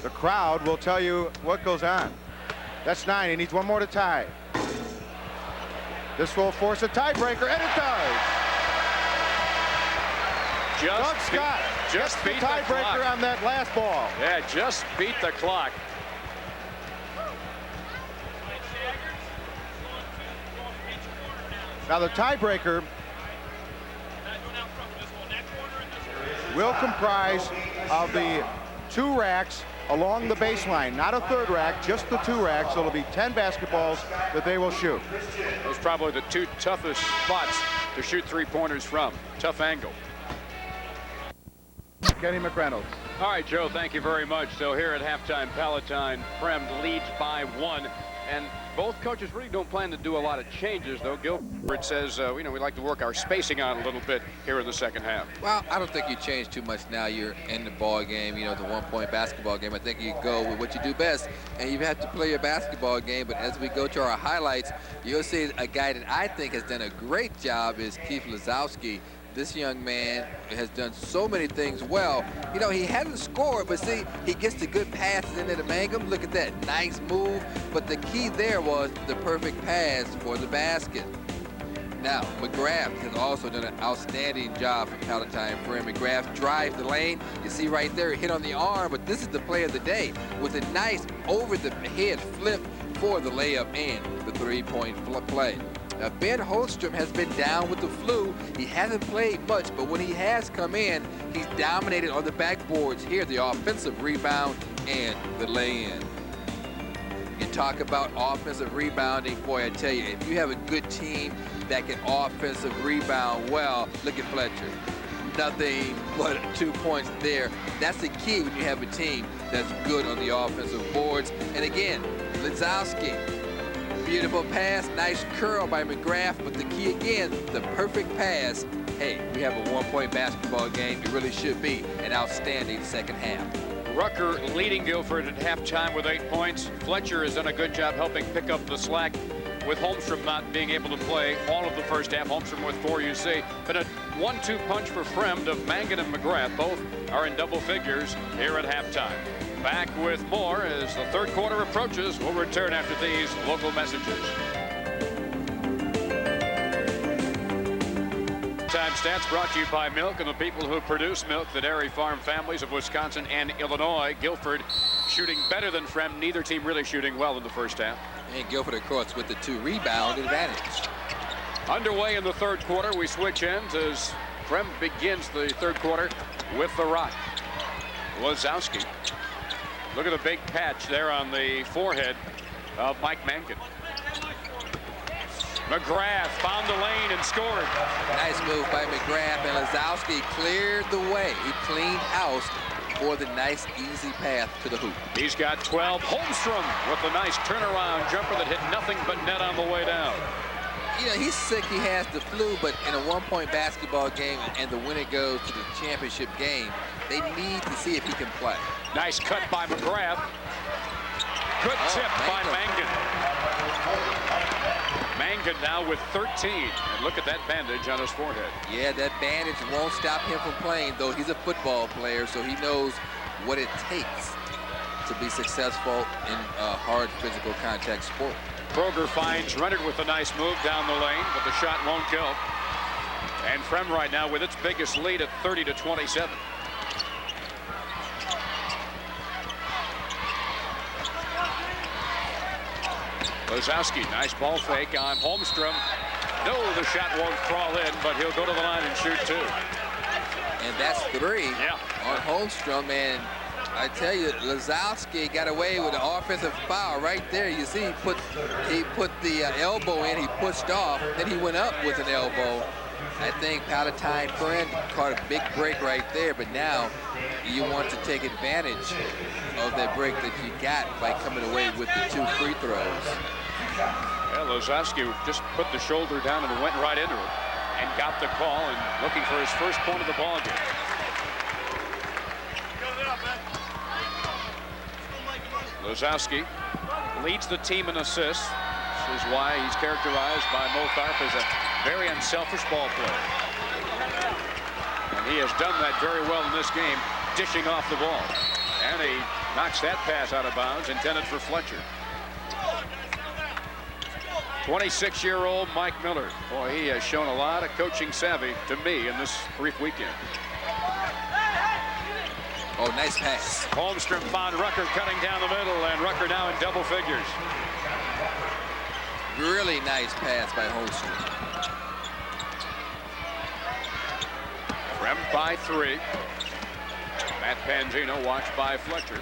The crowd will tell you what goes on. That's 9. He needs 1 more to tie. This will force a tiebreaker, and it does. Doug Scott just beat the tiebreaker on that last ball. Yeah, just beat the clock. Now the tiebreaker will comprise of the 2 racks along the baseline, not a 3rd rack, just the 2 racks. So it'll be 10 basketballs that they will shoot. Those probably the 2 toughest spots to shoot 3-pointers from. Tough angle. Kenny McReynolds. All right, Joe, thank you very much. So here at halftime, Palatine Fremd leads by 1. And both coaches really don't plan to do a lot of changes, though. Guilford says, we'd like to work our spacing on a little bit here in the second half. Well, I don't think you change too much now. You're in the ball game, the 1-point basketball game. I think you go with what you do best, and you have to play your basketball game. But as we go to our highlights, you'll see a guy that I think has done a great job is Keith Lazowski. This young man has done so many things well. He hasn't scored, but see, he gets the good passes into the Mangum. Look at that nice move. But the key there was the perfect pass for the basket. Now, McGrath has also done an outstanding job for Palatine Fremd. McGrath drives the lane. You see right there, hit on the arm, but this is the play of the day with a nice over-the-head flip for the layup and the 3-point play. Now, Ben Holstrom has been down with the flu. He hasn't played much, but when he has come in, he's dominated on the backboards here, the offensive rebound and the lay-in. You talk about offensive rebounding, boy, I tell you, if you have a good team that can offensive rebound well, look at Fletcher. Nothing but 2 points there. That's the key when you have a team that's good on the offensive boards. And again, Lazowski. Beautiful pass, nice curl by McGrath, but the key again, the perfect pass. Hey, we have a 1-point basketball game. It really should be an outstanding second half. Rucker leading Guilford at halftime with 8 points. Fletcher has done a good job helping pick up the slack with Holmstrom not being able to play all of the first half. Holmstrom with 4, you see. But a 1-2 punch for Fremd of Mangan and McGrath. Both are in double figures here at halftime. Back with more as the third quarter approaches. We'll return after these local messages. Time stats brought to you by Milk and the people who produce milk, the dairy farm families of Wisconsin and Illinois. Guilford shooting better than Fremd. Neither team really shooting well in the first half. And Guilford, of course, with the 2 rebound advantage. Underway in the third quarter, we switch ends as Fremd begins the third quarter with the rock. Lazowski. Look at the big patch there on the forehead of Mike Mankin. McGrath found the lane and scored. Nice move by McGrath, and Lazowski cleared the way. He cleaned house for the nice, easy path to the hoop. He's got 12. Holmstrom with a nice turnaround jumper that hit nothing but net on the way down. He's sick. He has the flu, but in a 1-point basketball game and the winner goes to the championship game, they need to see if he can play. Nice cut by McGrath. Good tip by Mangan. Mangan now with 13. And look at that bandage on his forehead. Yeah, that bandage won't stop him from playing, though he's a football player, so he knows what it takes to be successful in a hard physical contact sport. Kroger finds Renard with a nice move down the lane, but the shot won't go. And Fremd right now with its biggest lead at 30-27. Lozowski, nice ball fake on Holmstrom. No, the shot won't crawl in, but he'll go to the line and shoot 2. And that's 3 Yeah. on Holmstrom. And I tell you, Lozowski got away with an offensive foul right there. You see, he put the elbow in, he pushed off, then he went up with an elbow. I think Palatine Fremd caught a big break right there, but now you want to take advantage of that break that you got by coming away with the 2 free throws. Yeah, Lozowski just put the shoulder down and went right into it and got the call and looking for his first point of the ball game. Lozowski leads the team in assists. This is why he's characterized by Mo Tharp as a very unselfish ball player. And he has done that very well in this game, dishing off the ball. And he knocks that pass out of bounds, intended for Fletcher. 26-year-old Mike Miller. Boy, he has shown a lot of coaching savvy to me in this brief weekend. Oh, nice pass. Holmstrom found Rucker cutting down the middle, and Rucker now in double figures. Really nice pass by Holmstrom. Fremd by 3. Matt Panzino watched by Fletcher.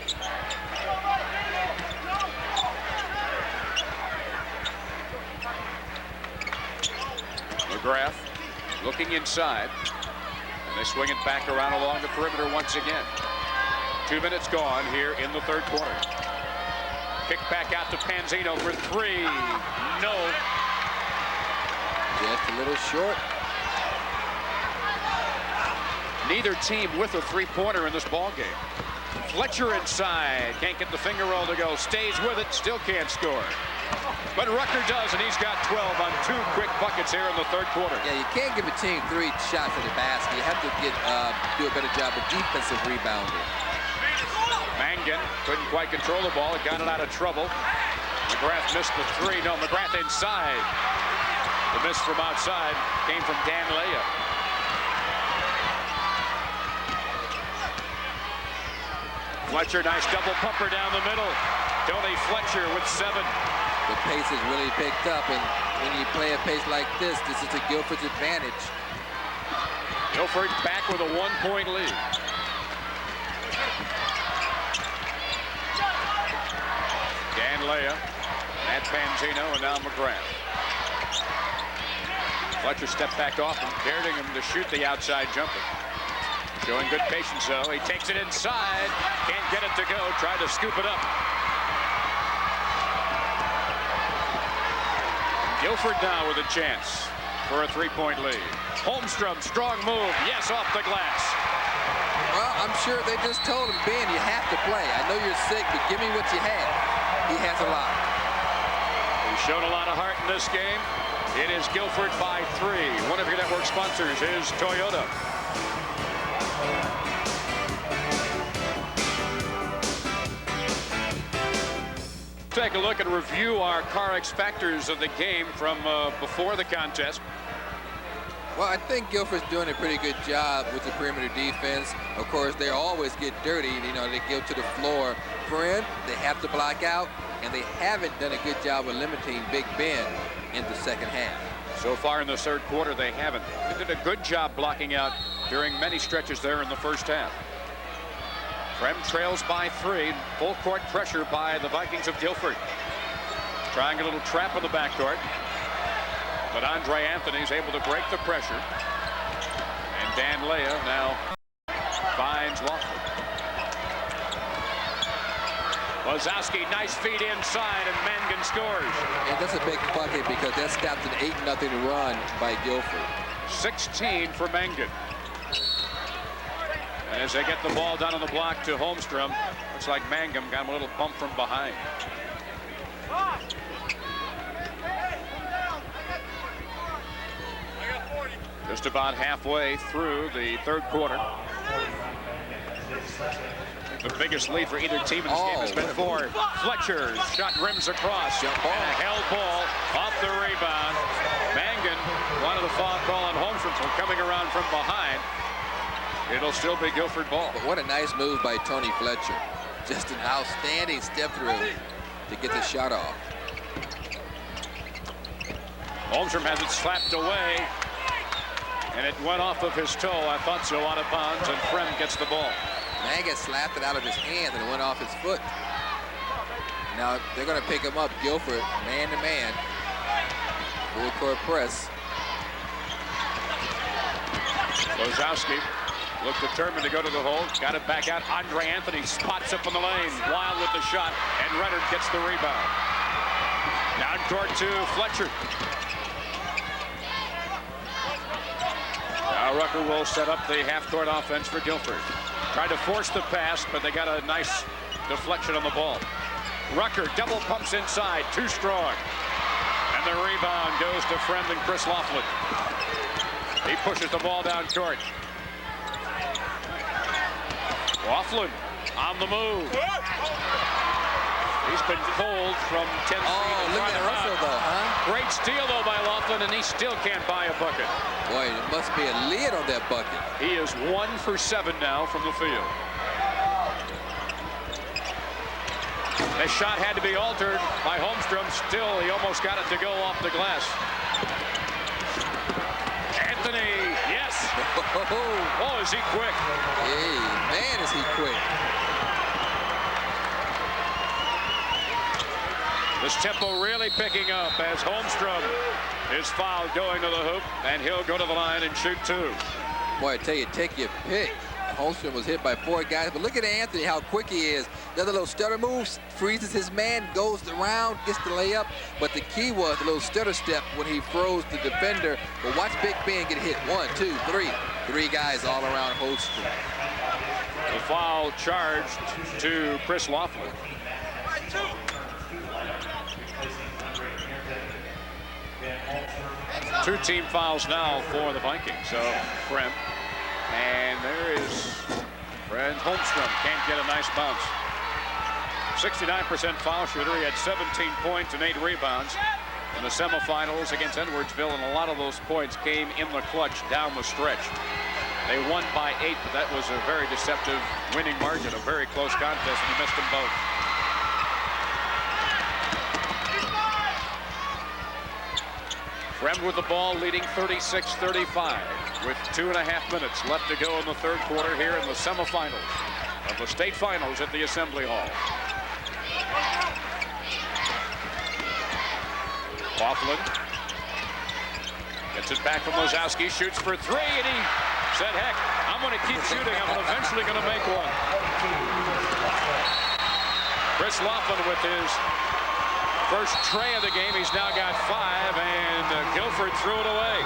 McGrath looking inside, and they swing it back around along the perimeter once again. 2 minutes gone here in the third quarter. Kick back out to Panzino for 3. No. Just a little short. Neither team with a three-pointer in this ball game. Fletcher inside, can't get the finger roll to go, stays with it, still can't score. But Rucker does, and he's got 12 on 2 quick buckets here in the third quarter. Yeah, you can't give a team 3 shots at the basket. You have to do a better job of defensive rebounding. Mangan couldn't quite control the ball. It got it out of trouble. McGrath missed the 3. No, McGrath inside. The miss from outside came from Dan Leia. Fletcher, nice double pumper down the middle. Tony Fletcher with 7. The pace has really picked up, and when you play a pace like this is a Guilford's advantage. Guilford back with a 1-point lead. Dan Leia, Matt Panzino, and now McGrath. Fletcher stepped back off him, daring him to shoot the outside jumper. Showing good patience, though. He takes it inside. Can't get it to go. Tried to scoop it up. Guilford now with a chance for a 3-point lead. Holmstrom, strong move. Yes, off the glass. Well, I'm sure they just told him, Ben, you have to play. I know you're sick, but give me what you have. He has a lot. He's shown a lot of heart in this game. It is Guilford by 3. One of your network sponsors is Toyota. Take a look and review our car X factors of the game from before the contest. Well, I think Guilford's doing a pretty good job with the perimeter defense. Of course, they always get dirty. You know, they go to the floor. Fremd, they have to block out, and they haven't done a good job of limiting Big Ben in the second half. So far in the third quarter, they haven't. They did a good job blocking out during many stretches there in the first half. Fremd trails by 3. Full court pressure by the Vikings of Guilford. Trying a little trap in the backcourt. But Andre Anthony's able to break the pressure. And Dan Leia now finds Rockford. Lozowski, nice feed inside, and Mangan scores. And that's a big bucket because that stopped an 8-0 run by Guilford. 16 for Mangan. And as they get the ball down on the block to Holmstrom, looks like Mangum got him a little bump from behind. Just about halfway through the third quarter. The biggest lead for either team in this game has been for Fletcher. Shot rims across. And a held ball off the rebound. Mangan wanted a foul call on Holmstrom. Holmstrom coming around from behind. It'll still be Guilford ball. But what a nice move by Tony Fletcher. Just an outstanding step through to get the shot off. Holmstrom has it slapped away, and it went off of his toe. I thought so, out of bounds, and Fremd gets the ball. Mangas slapped it out of his hand and it went off his foot. Now they're going to pick him up. Guilford, man to man. Full court press. Lozowski looked determined to go to the hole. Got it back out. Andre Anthony spots up in the lane. Wild with the shot, and Renner gets the rebound. Down court to Fletcher. Now Rucker will set up the half-court offense for Guilford. Tried to force the pass, but they got a nice deflection on the ball. Rucker double pumps inside, too strong. And the rebound goes to Fremd and Chris Laughlin. He pushes the ball down court. Laughlin on the move. He's been pulled from 10 feet. Oh, look at Russell though, huh? Great steal though by Laughlin, and he still can't buy a bucket. Boy, there must be a lid on that bucket. He is 1 for 7 now from the field. The shot had to be altered by Holmstrom. Still, he almost got it to go off the glass. Anthony, yes. Oh, is he quick? Hey, man, is he quick. This tempo really picking up as Holmstrom is fouled going to the hoop, and he'll go to the line and shoot 2. Boy, I tell you, take your pick. Holmstrom was hit by 4 guys, but look at Anthony, how quick he is. The other little stutter moves, freezes his man, goes around, gets the layup. But the key was the little stutter step when he froze the defender. But watch Big Ben get hit. 1, 2, 3. 3 guys all around Holmstrom. The foul charged to Chris Laughlin. Two team fouls now for the Vikings. So Fremd, and there is Fremd. Holmstrom can't get a nice bounce. 69% foul shooter. He had 17 points and 8 rebounds in the semifinals against Edwardsville, and a lot of those points came in the clutch down the stretch. They won by 8, but that was a very deceptive winning margin, a very close contest, and he missed them both. Fremd with the ball, leading 36-35 with 2.5 minutes left to go in the third quarter here in the semifinals of the state finals at the Assembly Hall. Laughlin gets it back from Lozowski, shoots for 3, and he said, heck, I'm going to keep shooting. I'm eventually going to make one. Chris Laughlin with his first tray of the game. He's now got 5, and Guilford threw it away.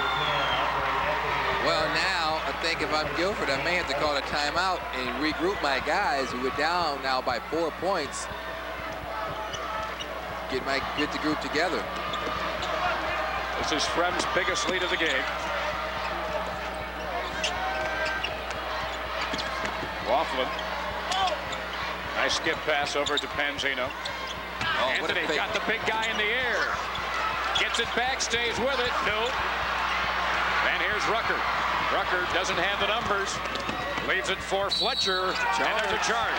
Well, now I think if I'm Guilford, I may have to call a timeout and regroup my guys who are down now by 4 points. Get the group together. This is Fremd's biggest lead of the game. Laughlin. Nice skip pass over to Panzino. Oh, Anthony got the big guy in the air. Gets it back, stays with it. No. And here's Rucker. Rucker doesn't have the numbers. Leaves it for Fletcher. And there's a charge.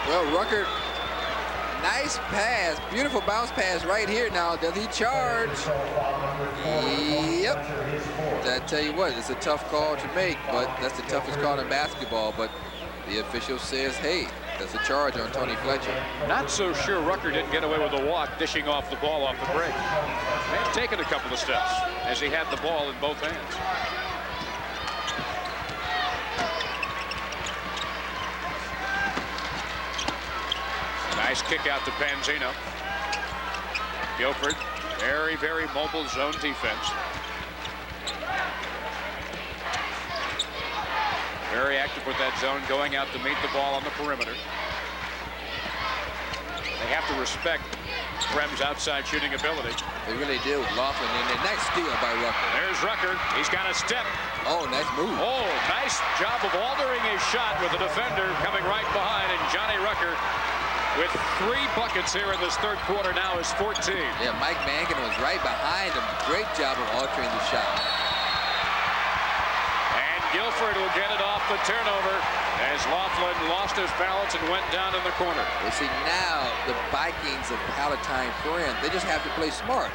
Well, Rucker, nice pass. Beautiful bounce pass right here now. Does he charge? Yep. I tell you what, it's a tough call to make, but that's the toughest call in basketball. But the official says, hey, that's a charge on Tony Fletcher. Not so sure Rucker didn't get away with a walk, dishing off the ball off the break. May have taken a couple of steps as he had the ball in both hands. Nice kick out to Panzino. Guilford, very, very mobile zone defense. Very active with that zone, going out to meet the ball on the perimeter. They have to respect Fremd's outside shooting ability. They really do. Laughlin in there. Nice steal by Rucker. There's Rucker. He's got a step. Oh, nice move. Oh, nice job of altering his shot with the defender coming right behind, and Johnny Rucker with 3 buckets here in this third quarter. Now is 14. Yeah, Mike Mangan was right behind him. Great job of altering the shot. And Guilford will get it off the turnover as Laughlin lost his balance and went down in the corner. Well, see, now the Vikings of Palatine Fremd, they just have to play smart.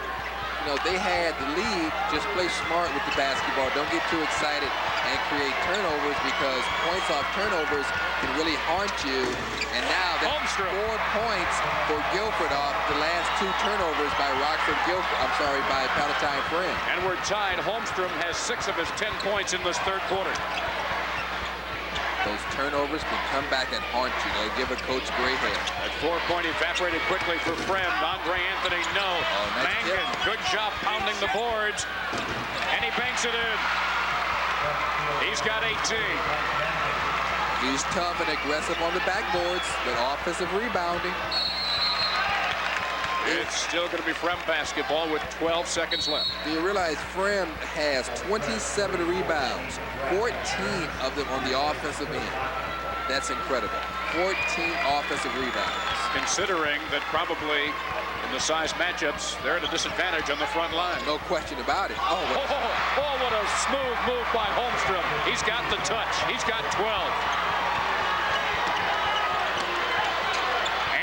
You know, they had the lead. Just play smart with the basketball. Don't get too excited and create turnovers, because points off turnovers can really haunt you. And now that's 4 points for Guilford off the last 2 turnovers by by Palatine Fremd. And we're tied. Holmstrom has 6 of his 10 points in this third quarter. Those turnovers can come back and haunt you. They'll give a coach gray hair. That 4-point evaporated quickly for Fremd. Andre Anthony, no. Oh, nice Mangan, good job pounding the boards. And he banks it in. He's got 18. He's tough and aggressive on the backboards, but offensive rebounding. It's still going to be Fremd basketball with 12 seconds left. Do you realize Fremd has 27 rebounds, 14 of them on the offensive end? That's incredible. 14 offensive rebounds. Considering that probably in the size matchups, they're at a disadvantage on the front line. No question about it. Oh, what a smooth move by Holmstrom. He's got the touch. He's got 12.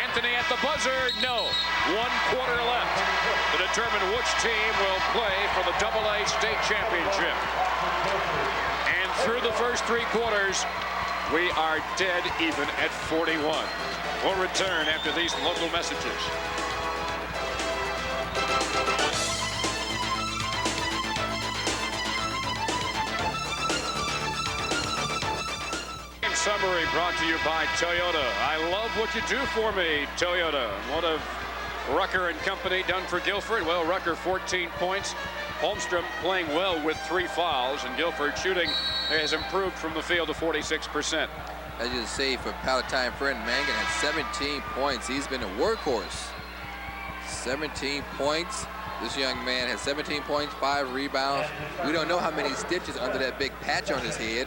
Anthony at the buzzer, no. 1 quarter left to determine which team will play for the AA state championship. And through the first 3 quarters, we are dead even at 41. We'll return after these local messages. Summary brought to you by Toyota. I love what you do for me, Toyota. What have Rucker and company done for Guilford? Well, Rucker 14 points. Holmstrom playing well with 3 fouls, and Guilford shooting has improved from the field to 46%. As you say, for Palatine Fremd, Mangan has 17 points. He's been a workhorse. 17 points. This young man has 17 points, 5 rebounds. We don't know how many stitches under that big patch on his head.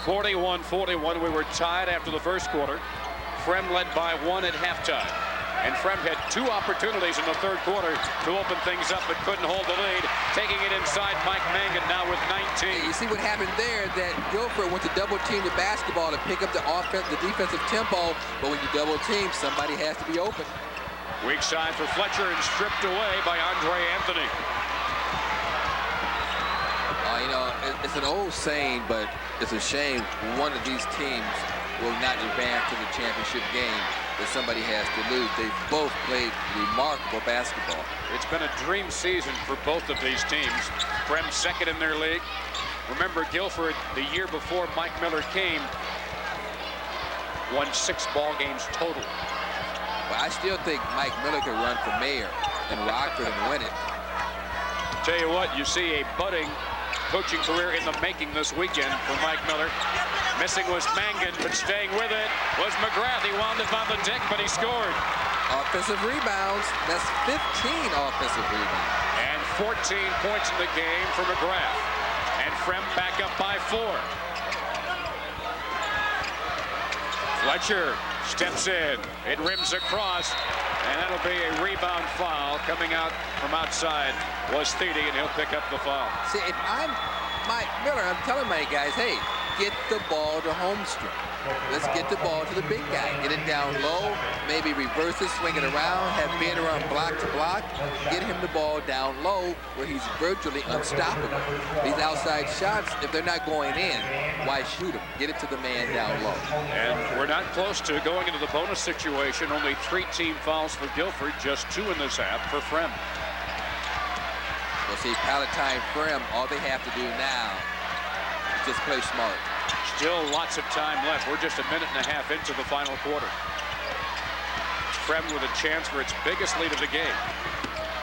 41-41. We were tied after the first quarter. Fremd led by 1 at halftime. And Fremd had 2 opportunities in the third quarter to open things up, but couldn't hold the lead. Taking it inside, Mike Mangan now with 19. You see what happened there, that Guilford went to double team the basketball to pick up the defensive tempo, but when you double team, somebody has to be open. Weak side for Fletcher and stripped away by Andre Anthony. You know, it's an old saying, but it's a shame one of these teams will not advance to the championship game, that somebody has to lose. They both played remarkable basketball. It's been a dream season for both of these teams. Fremd second in their league. Remember, Guilford, the year before Mike Miller came, won 6 ball games total. Well, I still think Mike Miller could run for mayor in Rockford and win it. Tell you what, you see a budding coaching career in the making this weekend for Mike Miller. Missing was Mangan, but staying with it was McGrath. He wound up on the deck, but he scored. Offensive rebounds. That's 15 offensive rebounds. And 14 points in the game for McGrath. And Fremd back up by 4. Fletcher steps in. It rims across. And that'll be a rebound foul. Coming out from outside was Thede, and he'll pick up the foul. See, if I'm Mike Miller, I'm telling my guys, hey, get the ball to Holmstrom. Let's get the ball to the big guy. Get it down low, maybe reverse it, swing it around, have Ben run block to block, get him the ball down low where he's virtually unstoppable. These outside shots, if they're not going in, why shoot them? Get it to the man down low. And we're not close to going into the bonus situation. Only 3 team fouls for Guilford, just 2 in this half for Fremd. Well, see, Palatine Fremd, all they have to do now is just play smart. Still lots of time left. We're just a minute and a half into the final quarter. Fremd with a chance for its biggest lead of the game.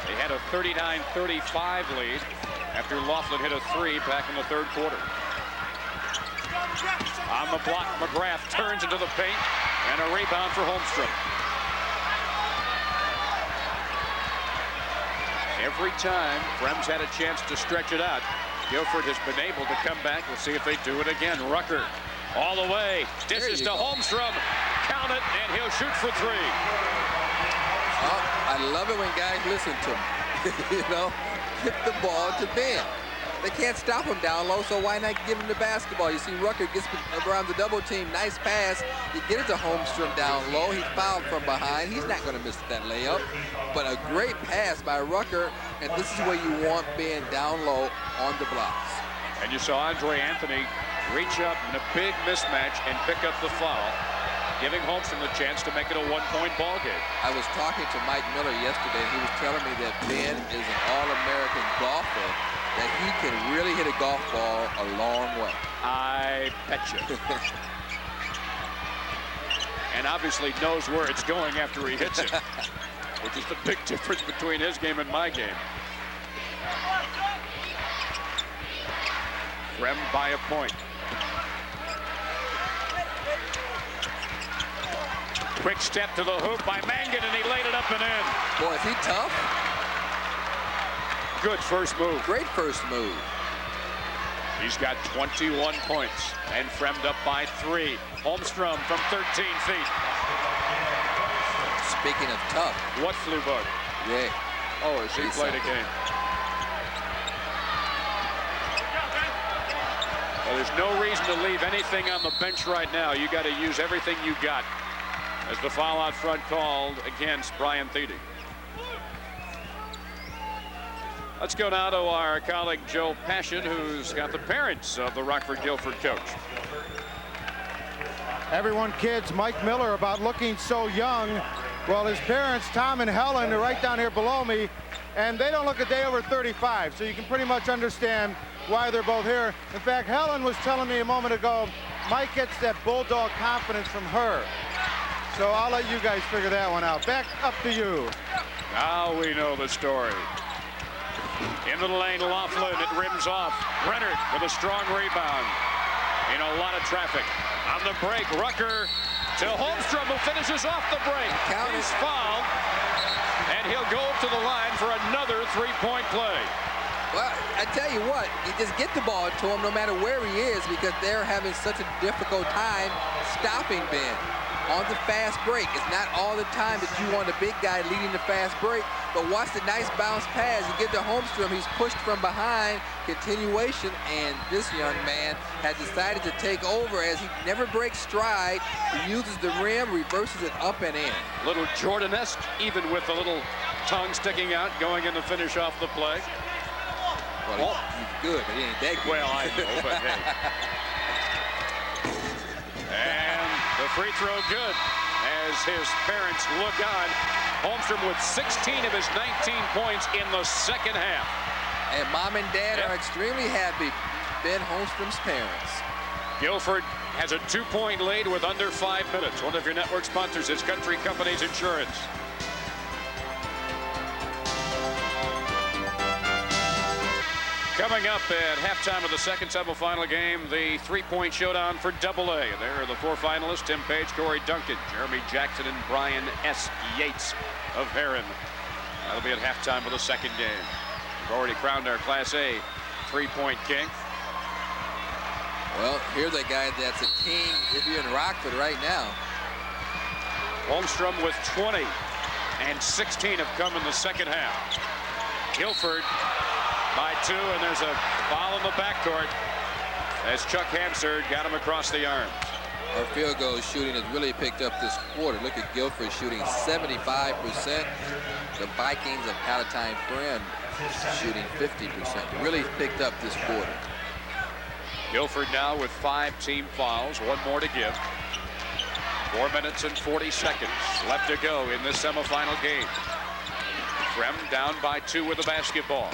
They had a 39-35 lead after Laughlin hit a 3 back in the third quarter. On the block, McGrath turns into the paint, and a rebound for Holmstrom. Every time Fremd's had a chance to stretch it out, Guilford has been able to come back. We'll see if they do it again. Rucker all the way. Dishes to Holmstrom. count it, and he'll shoot for three. Oh, I love it when guys listen to me. You know, get the ball to Ben. They can't stop him down low, so why not give him the basketball? You see Rucker gets around the double team. Nice pass. You get it to Holmstrom down low. He's fouled from behind. He's not going to miss that layup. But a great pass by Rucker, and this is where you want Ben down low on the blocks. And you saw Andre Anthony reach up in a big mismatch and pick up the foul, giving Holmstrom the chance to make it a one-point ball game. I was talking to Mike Miller yesterday, and he was telling me that Ben is an All-American golfer, that he can really hit a golf ball a long way. I bet you. And obviously knows where it's going after he hits it, which is the big difference between his game and my game. Fremd by a point. Quick step to the hoop by Mangan, and he laid it up and in. Boy, is he tough? Good first move. Great first move. He's got 21 points, and Fremd up by 3. Holmstrom from 13 feet. Speaking of tough. What flew bug? Yeah. Oh, as he played a game. Well, there's no reason to leave anything on the bench right now. You got to use everything you got. As the foul out front called against Brian Thede. Let's go now to our colleague Joe Passion, who's got the parents of the Rockford Guilford coach. Everyone kids Mike Miller about looking so young. Well, his parents, Tom and Helen, are right down here below me, and they don't look a day over 35, so you can pretty much understand why they're both here. In fact, Helen was telling me a moment ago, Mike gets that bulldog confidence from her. So I'll let you guys figure that one out. Back up to you. Now we know the story. Into the lane, Laughlin, it rims off. Rennert with a strong rebound. In a lot of traffic. On the break, Rucker to Holmstrom, who finishes off the break. He's fouled, and he'll go to the line for another three-point play. Well, I tell you what, you just get the ball to him no matter where he is, because they're having such a difficult time stopping Ben on the fast break. It's not all the time that you want a big guy leading the fast break, but watch the nice bounce pass. You get to Holmstrom, he's pushed from behind, continuation, and this young man has decided to take over as he never breaks stride. He uses the rim, reverses it up and in. Little Jordan-esque, even with the little tongue sticking out, going in to finish off the play. Well, he's good, but he ain't that good. Well, I know, but hey. And the free throw good as his parents look on. Holmstrom with 16 of his 19 points in the second half. And mom and dad are extremely happy. Ben Holmstrom's parents. Guilford has a 2-point lead with under 5 minutes. One of your network sponsors is Country Companies Insurance. Coming up at halftime of the second semifinal game, the three-point showdown for AA. There are the 4 finalists: Tim Page, Corey Duncan, Jeremy Jackson, and Brian S. Yates of Heron. That'll be at halftime of the second game. We've already crowned our Class A three-point king. Well, here's a guy that's a king if you're in Rockford right now. Holmstrom with 20, and 16 have come in the second half. Guilford by 2, and there's a foul in the backcourt as Chuck Hansard got him across the arms. Our field goal shooting has really picked up this quarter. Look at Guilford shooting 75%. The Vikings of Palatine Fremd shooting 50%. Really picked up this quarter. Guilford now with 5 team fouls, 1 more to give. 4 minutes and 40 seconds left to go in this semifinal game. Fremd down by 2 with the basketball.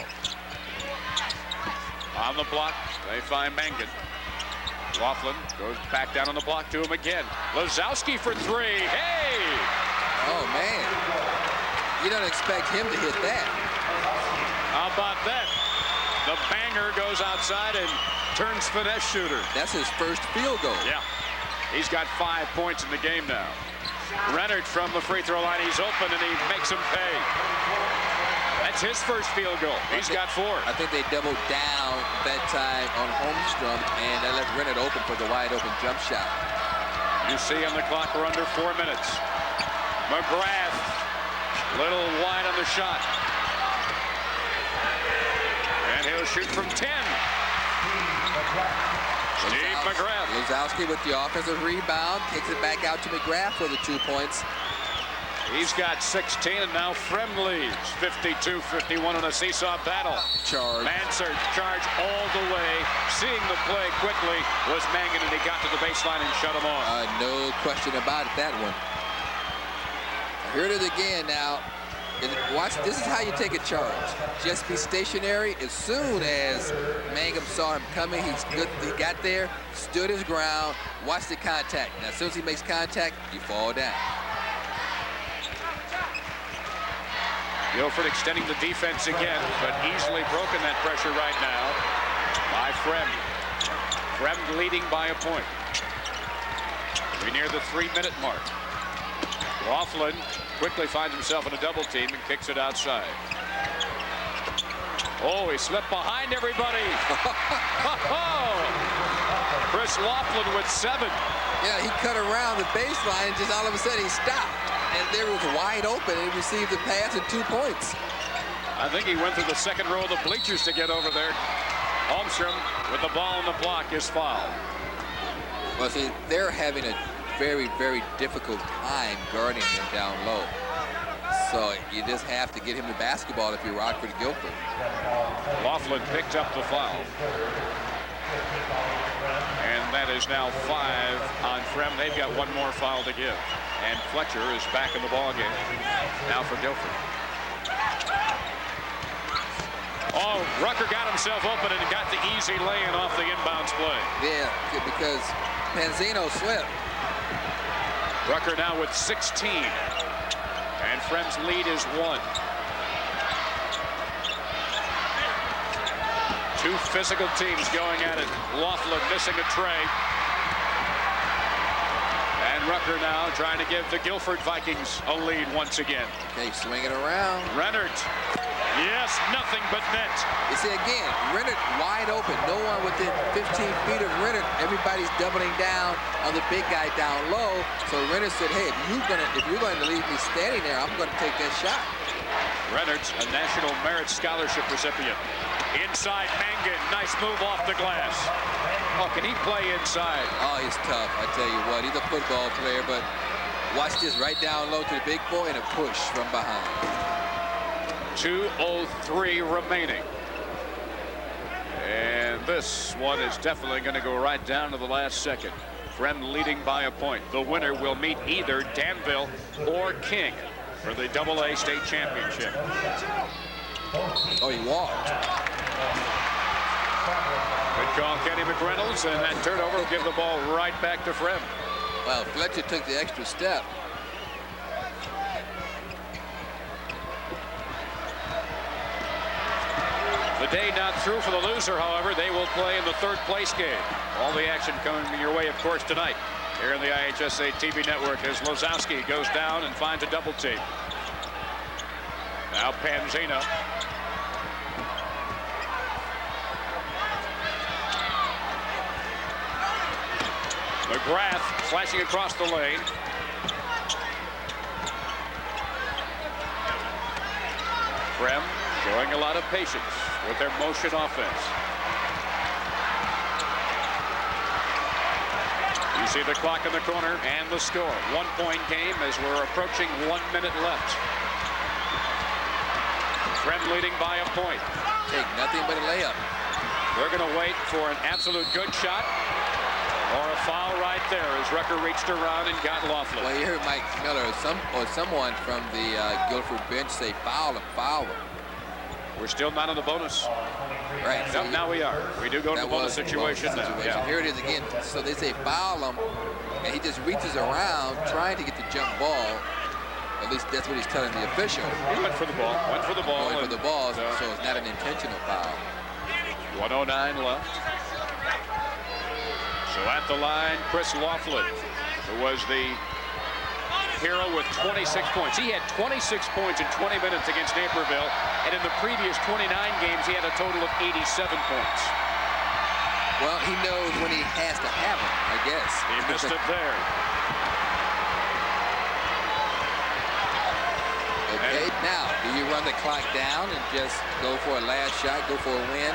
On the block, they find Mangan. Laughlin goes back down on the block to him again. Lazowski for 3. Hey! Oh, man. You don't expect him to hit that. How about that? The banger goes outside and turns finesse shooter. That's his first field goal. Yeah. He's got 5 points in the game now. Rennert from the free throw line. He's open and he makes him pay. That's his first field goal. He's got 4. I think they doubled down that time on Holmstrom, and they left Rennert open for the wide open jump shot. You see on the clock we're under 4 minutes. McGrath, little wide on the shot. And he'll shoot from 10. Steve McGrath. Lozowski with the offensive rebound, kicks it back out to McGrath for the 2 points. He's got 16, and now Fremd leads 52-51 in a seesaw battle. Charge. Mansard charge all the way. Seeing the play quickly was Mangan, and he got to the baseline and shut him off. No question about it, that one. Here it is again now. Watch, this is how you take a charge. Just be stationary. As soon as Mangum saw him coming, he got there, stood his ground, watch the contact. Now, as soon as he makes contact, you fall down. Guilford extending the defense again, but easily broken that pressure right now by Fremd. Fremd leading by a point. We're near the 3-minute mark. Laughlin quickly finds himself in a double team and kicks it outside. Oh, he slipped behind everybody. Chris Laughlin with 7. Yeah, he cut around the baseline and just all of a sudden he stopped. And there was wide open and he received the pass and 2 points. I think he went through the second row of the bleachers to get over there. Holmstrom with the ball on the block is fouled. Well, see, they're having a very, very difficult time guarding him down low. So you just have to get him the basketball if you're Rockford Guilford. Laughlin picked up the foul. And that is now 5 on Fremd. They've got one more foul to give. And Fletcher is back in the ball game now for Guilford. Oh, Rucker got himself open and got the easy lay-in off the inbounds play. Yeah, because Panzino slipped. Rucker now with 16. And Fremd's lead is 1. 2 physical teams going at it. Laughlin missing a tray. And Rucker now trying to give the Guilford Vikings a lead once again. Okay, swing it around. Rennert. Yes, nothing but net. You see, again, Rennert wide open. No one within 15 feet of Rennert. Everybody's doubling down on the big guy down low. So Rennert said, hey, if you're going to leave me standing there, I'm going to take that shot. Rennert's a National Merit Scholarship recipient. Inside Mangan, nice move off the glass. Oh, can he play inside? Oh, he's tough. I tell you what, he's a football player, but watch this right down low to the big boy and a push from behind. 2:03 remaining. And this one is definitely going to go right down to the last second. Fremd leading by a point. The winner will meet either Danville or King for the AA state championship. Oh, he walked. Good call, Kenny McReynolds, and that turnover will give the ball right back to Fremd. Well, Fletcher took the extra step. The day not through for the loser, however. They will play in the 3rd place game. All the action coming your way, of course, tonight here in the IHSA TV network as Lozowski goes down and finds a double team. Now Panzino. McGrath flashing across the lane. Fremd showing a lot of patience with their motion offense. You see the clock in the corner and the score. 1-point game as we're approaching 1 minute left. Fremd leading by a point. Take nothing but a layup. They're going to wait for an absolute good shot or a foul right there as Rucker reached around and got Laughlin. Well, you heard Mike Miller or someone from the Guilford bench say foul him, foul him. We're still not in the bonus. Right. So now we are. We do go to the bonus situation now. Yeah. Here it is again. So they say foul him, and he just reaches around trying to get the jump ball. At least that's what he's telling the official. He went for the ball. Went for the ball. Going for the ball, so it's not an intentional foul. 1:09 left. So at the line, Chris Laughlin, who was the hero with 26 points. He had 26 points in 20 minutes against Naperville, and in the previous 29 games, he had a total of 87 points. Well, he knows when he has to have them, I guess. He missed it there. Okay, now, do you run the clock down and just go for a last shot, go for a win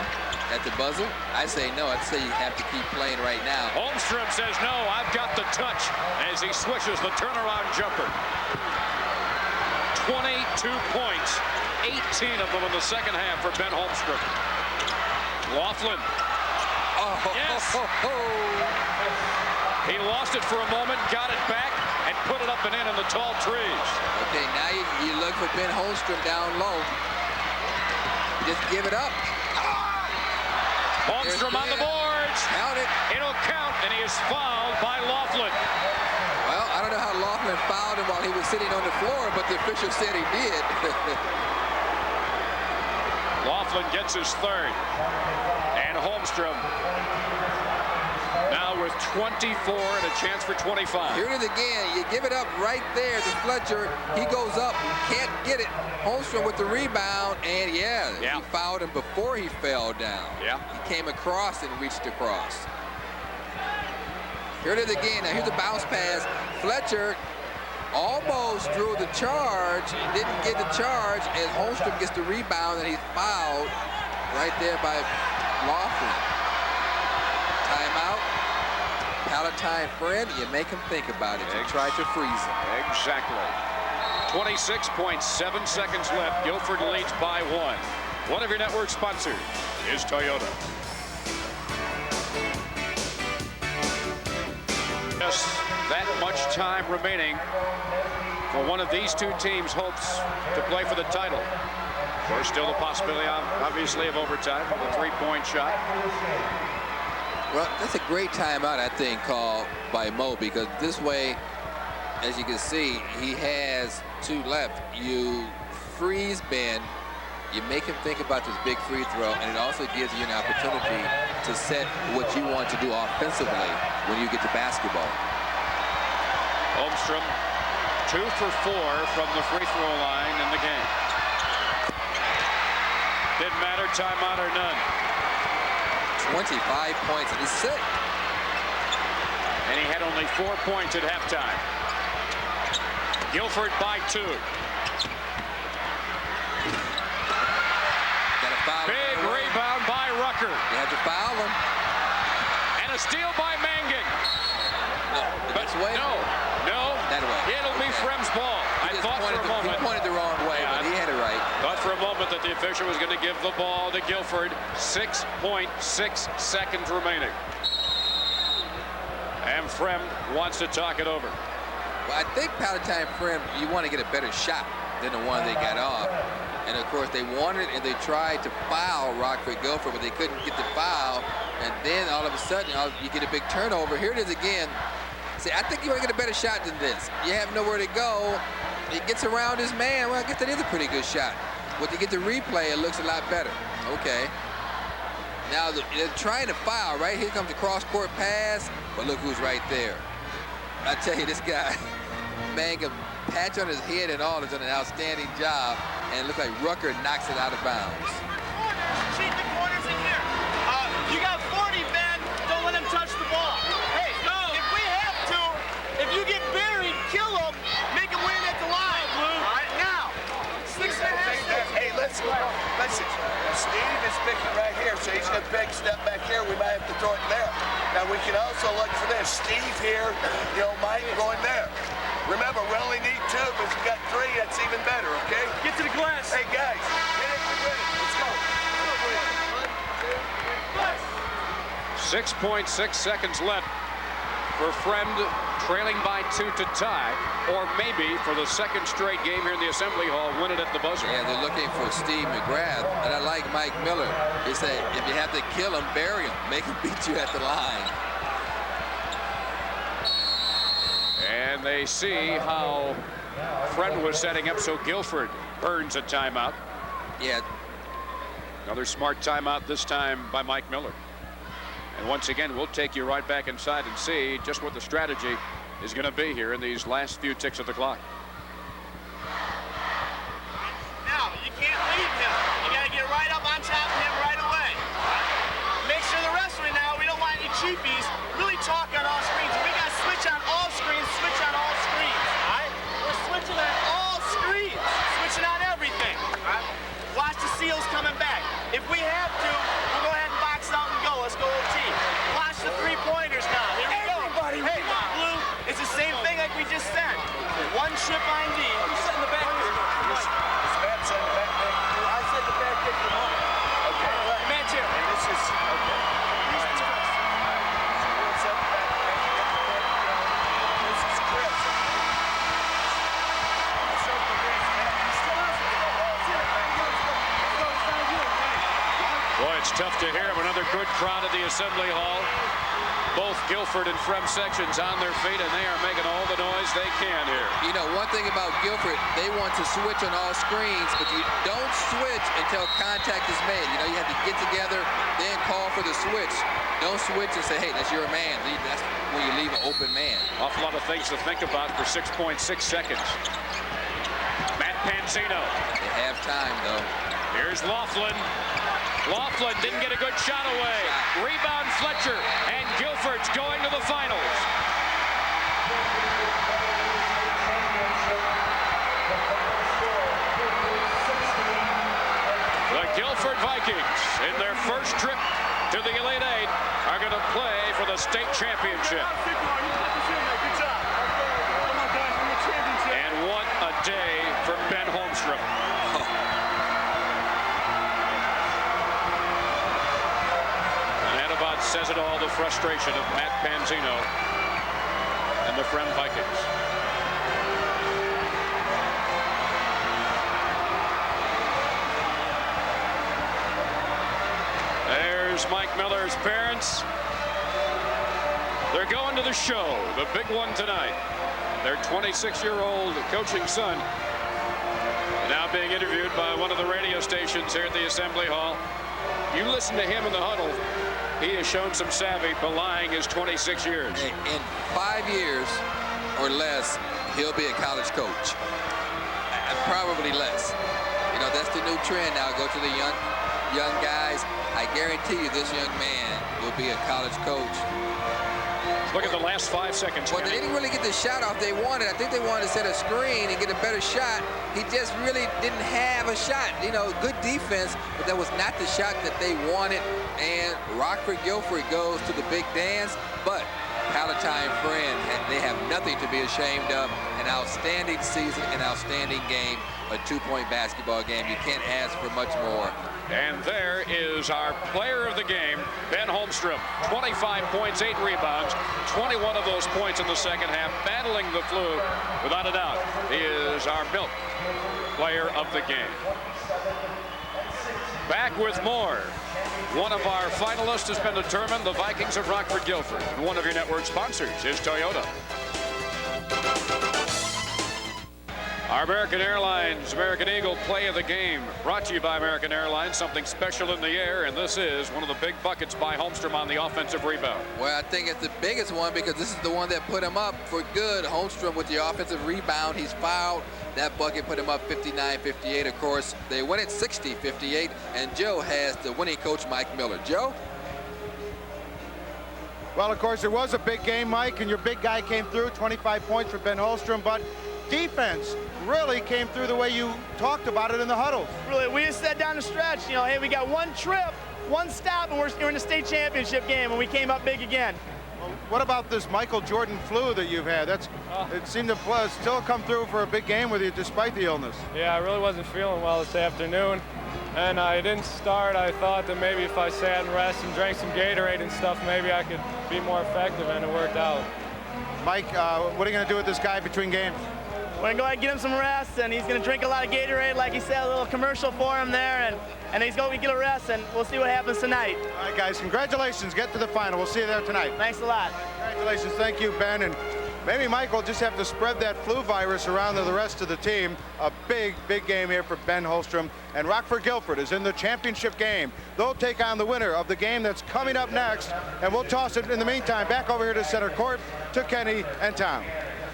at the buzzer? I say no. I'd say you have to keep playing right now. Holmstrom says no, I've got the touch as he swishes the turnaround jumper. 22 points, 18 of them in the second half for Ben Holmstrom. Laughlin. Oh, yes. oh. He lost it for a moment, got it back, and put it up and in the tall trees. Okay, now you look for Ben Holmstrom down low. Just give it up. Holmstrom on the boards. Count it. It'll count, and he is fouled by Laughlin. Well, I don't know how Laughlin fouled him while he was sitting on the floor, but the official said he did. Laughlin gets his third. And Holmstrom now with 24 and a chance for 25. Here it is again. You give it up right there to Fletcher. He goes up, can't get it. Holmstrom with the rebound, and he fouled him before he fell down. Yeah. He came across and reached across. Here it is again. Now here's the bounce pass. Fletcher almost drew the charge, didn't get the charge, and Holmstrom gets the rebound, and he's fouled right there by Laughlin. Timeout. Palatine Fremd, you make him think about it. You try to freeze him. Exactly. 26.7 seconds left. Guilford leads by 1. One of your network sponsors is Toyota. Just that much time remaining for one of these two teams' hopes to play for the title. There's still the possibility, obviously, of overtime with a three-point shot. Well, that's a great timeout, I think, called by Mo, because this way, as you can see, he has 2 left. You freeze Ben, you make him think about this big free throw, and it also gives you an opportunity to set what you want to do offensively when you get to basketball. Holmstrom 2 for 4 from the free throw line in the game. Didn't matter, timeout or none. 25 points, and he's sick. And he had only 4 points at halftime. Guilford by 2. Got a foul. Big rebound by Rucker. You had to foul him. And a steal by Mangan. But way? No. That way. It'll be Fremd's ball. I thought for a moment. He pointed the wrong way, but he had it right. Thought for a moment that the official was going to give the ball to Guilford. 6.6 seconds remaining. And Fremd wants to talk it over. Well, I think Palatine Fremd, you want to get a better shot than the one they got off. And of course, they wanted and they tried to foul Rockford Guilford, but they couldn't get the foul. And then all of a sudden, you get a big turnover. Here it is again. See, I think you want to get a better shot than this. You have nowhere to go. He gets around his man. Well, I guess that is a pretty good shot. When you get the replay, it looks a lot better. Okay. Now, they're trying to foul, right? Here comes the cross-court pass, but look who's right there. I tell you, this guy, Mangum, patch on his head and all, has done an outstanding job, and it looks like Rucker knocks it out of bounds. Cheat the corners in here. You got 40, Ben. Don't let him touch the ball. Hey, if we have to, if you get buried, kill him, make him win at the line. All right, now, 6.5 seconds. Hey, listen. Steve is picking right here, so he's going to pick step back here. We might have to throw it there. Now, we can also look for this. Steve here, Mike going there. Remember, we only need 2, but if you got 3, that's even better, okay? Get to the glass. Hey, guys, get it, we're ready. Let's go. 6.6 seconds left for Fremd, trailing by 2 to tie, or maybe for the second straight game here in the Assembly Hall, win it at the buzzer. Yeah, they're looking for Steve McGrath, and I like Mike Miller. He said, if you have to kill him, bury him. Make him beat you at the line. And they see how Fremd was setting up, so Guilford earns a timeout. Yeah. Another smart timeout, this time by Mike Miller. And once again, we'll take you right back inside and see just what the strategy is going to be here in these last few ticks of the clock. Now, you can't leave him. You got to get right up on top of him right away. Make sure the rest of it now, we don't cheapies really talk on all screens. We got to switch on all screens, switch on all screens. All right? We're switching on all screens, switching on everything. All right? Watch the seals coming back. If we have to, we'll go ahead and box it out and go. Let's go OT. Watch the three-pointers now. Here we go. Hey, Blue, it's the same thing like we just said. One trip on D. Who's setting the back pick? Matt's setting the back pick. I said the back pick for home. Okay. Matt's here. And this is, okay. Matt's here. We'll set the back pick. This is Chris. Boy, it's tough to hear. Another good crowd at the Assembly Hall. Both Guilford and Fremd sections on their feet, and they are making all the noise they can here. You know, one thing about Guilford, they want to switch on all screens, but you don't switch until contact is made. You know, you have to get together, then call for the switch. Don't switch and say, hey, that's your man. That's when you leave an open man. Awful lot of things to think about for 6.6 seconds. Matt Panzino. They have time, though. Here's Laughlin. Laughlin didn't get a good shot away. Rebound Fletcher, and Guilford's going to the finals. The Guilford Vikings, in their first trip to the Elite Eight, are going to play for the state championship. And what a day for Ben Holmstrom. Says it all, the frustration of Matt Panzino and the Fremd Vikings. There's Mike Miller's parents. They're going to the show, the big one tonight. Their 26-year-old coaching son now being interviewed by one of the radio stations here at the Assembly Hall. You listen to him in the huddle. He has shown some savvy, belying his 26 years. In 5 years or less, he'll be a college coach. Probably less. You know, that's the new trend now. Go to the young guys. I guarantee you this young man will be a college coach. Look at the last 5 seconds. Well, they didn't really get the shot off they wanted. I think they wanted to set a screen and get a better shot. He just really didn't have a shot. You know, good defense, but that was not the shot that they wanted. And Rockford Guilford goes to the big dance, but Palatine Fremd, they have nothing to be ashamed of. An outstanding season, an outstanding game, a two-point basketball game. You can't ask for much more. And there is our player of the game, Ben Holmstrom. 25 points, 8 rebounds, 21 of those points in the second half, battling the flu, without a doubt. He is our milk player of the game. Back with more. One of our finalists has been determined, the Vikings of Rockford Guilford. And one of your network sponsors is Toyota. Our American Airlines American Eagle play of the game, brought to you by American Airlines. Something special in the air, and this is one of the big buckets by Holmstrom on the offensive rebound. Well, I think it's the biggest one because this is the one that put him up for good. Holmstrom with the offensive rebound. He's fouled. That bucket put him up 59-58. Of course, they win it 60-58, and Joe has the winning coach, Mike Miller. Joe? Well, of course, it was a big game, Mike, and your big guy came through, 25 points for Ben Holmstrom, but defense really came through the way you talked about it in the huddle. Really, we just said down the stretch, you know, hey, we got one trip, one stop, and we're in the state championship game, and we came up big again. Well, what about this Michael Jordan flu that you've had? It seemed to still come through for a big game with you despite the illness. Yeah, I really wasn't feeling well this afternoon, and I didn't start. I thought that maybe if I sat and rested and drank some Gatorade and stuff, maybe I could be more effective, and it worked out. Mike, what are you going to do with this guy between games? We're going to go ahead and get him some rest, and he's going to drink a lot of Gatorade, like he said, a little commercial for him there, and he's going to get a rest, and we'll see what happens tonight. All right, guys, congratulations. Get to the final. We'll see you there tonight. Thanks a lot. Congratulations. Thank you, Ben. And maybe Mike will just have to spread that flu virus around to the rest of the team. A big, big game here for Ben Holmstrom. And Rockford Guilford is in the championship game. They'll take on the winner of the game that's coming up next, and we'll toss it in the meantime back over here to center court to Kenny and Tom.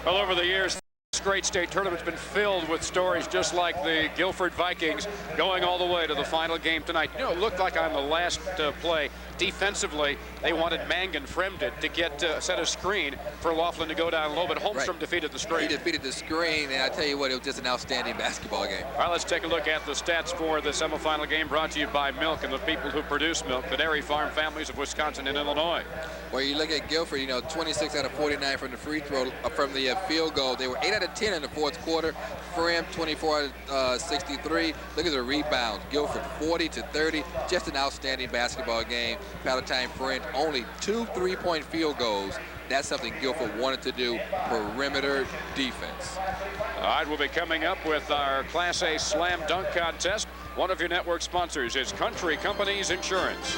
Well, over the years, This great state tournament's been filled with stories just like the Guilford Vikings going all the way to the final game tonight. You know, it looked like on the last play, defensively, they wanted Mangan, Fremd to get set a screen for Laughlin to go down low, but Holmstrom defeated the screen. He defeated the screen, and I tell you what, it was just an outstanding basketball game. All right, let's take a look at the stats for the semifinal game, brought to you by Milk and the people who produce milk, the dairy farm families of Wisconsin and Illinois. Well, you look at Guilford, you know, 26 out of 49 from the free throw, from the field goal. They were 8 out of 10 in the fourth quarter. Fremd, 24 out of 63. Look at the rebounds. Guilford, 40 to 30. Just an outstanding basketball game. Palatine Fremd, only 2 3-point field goals. That's something Guilford wanted to do, perimeter defense. All right, we'll be coming up with our Class A Slam Dunk Contest. One of your network sponsors is Country Companies Insurance.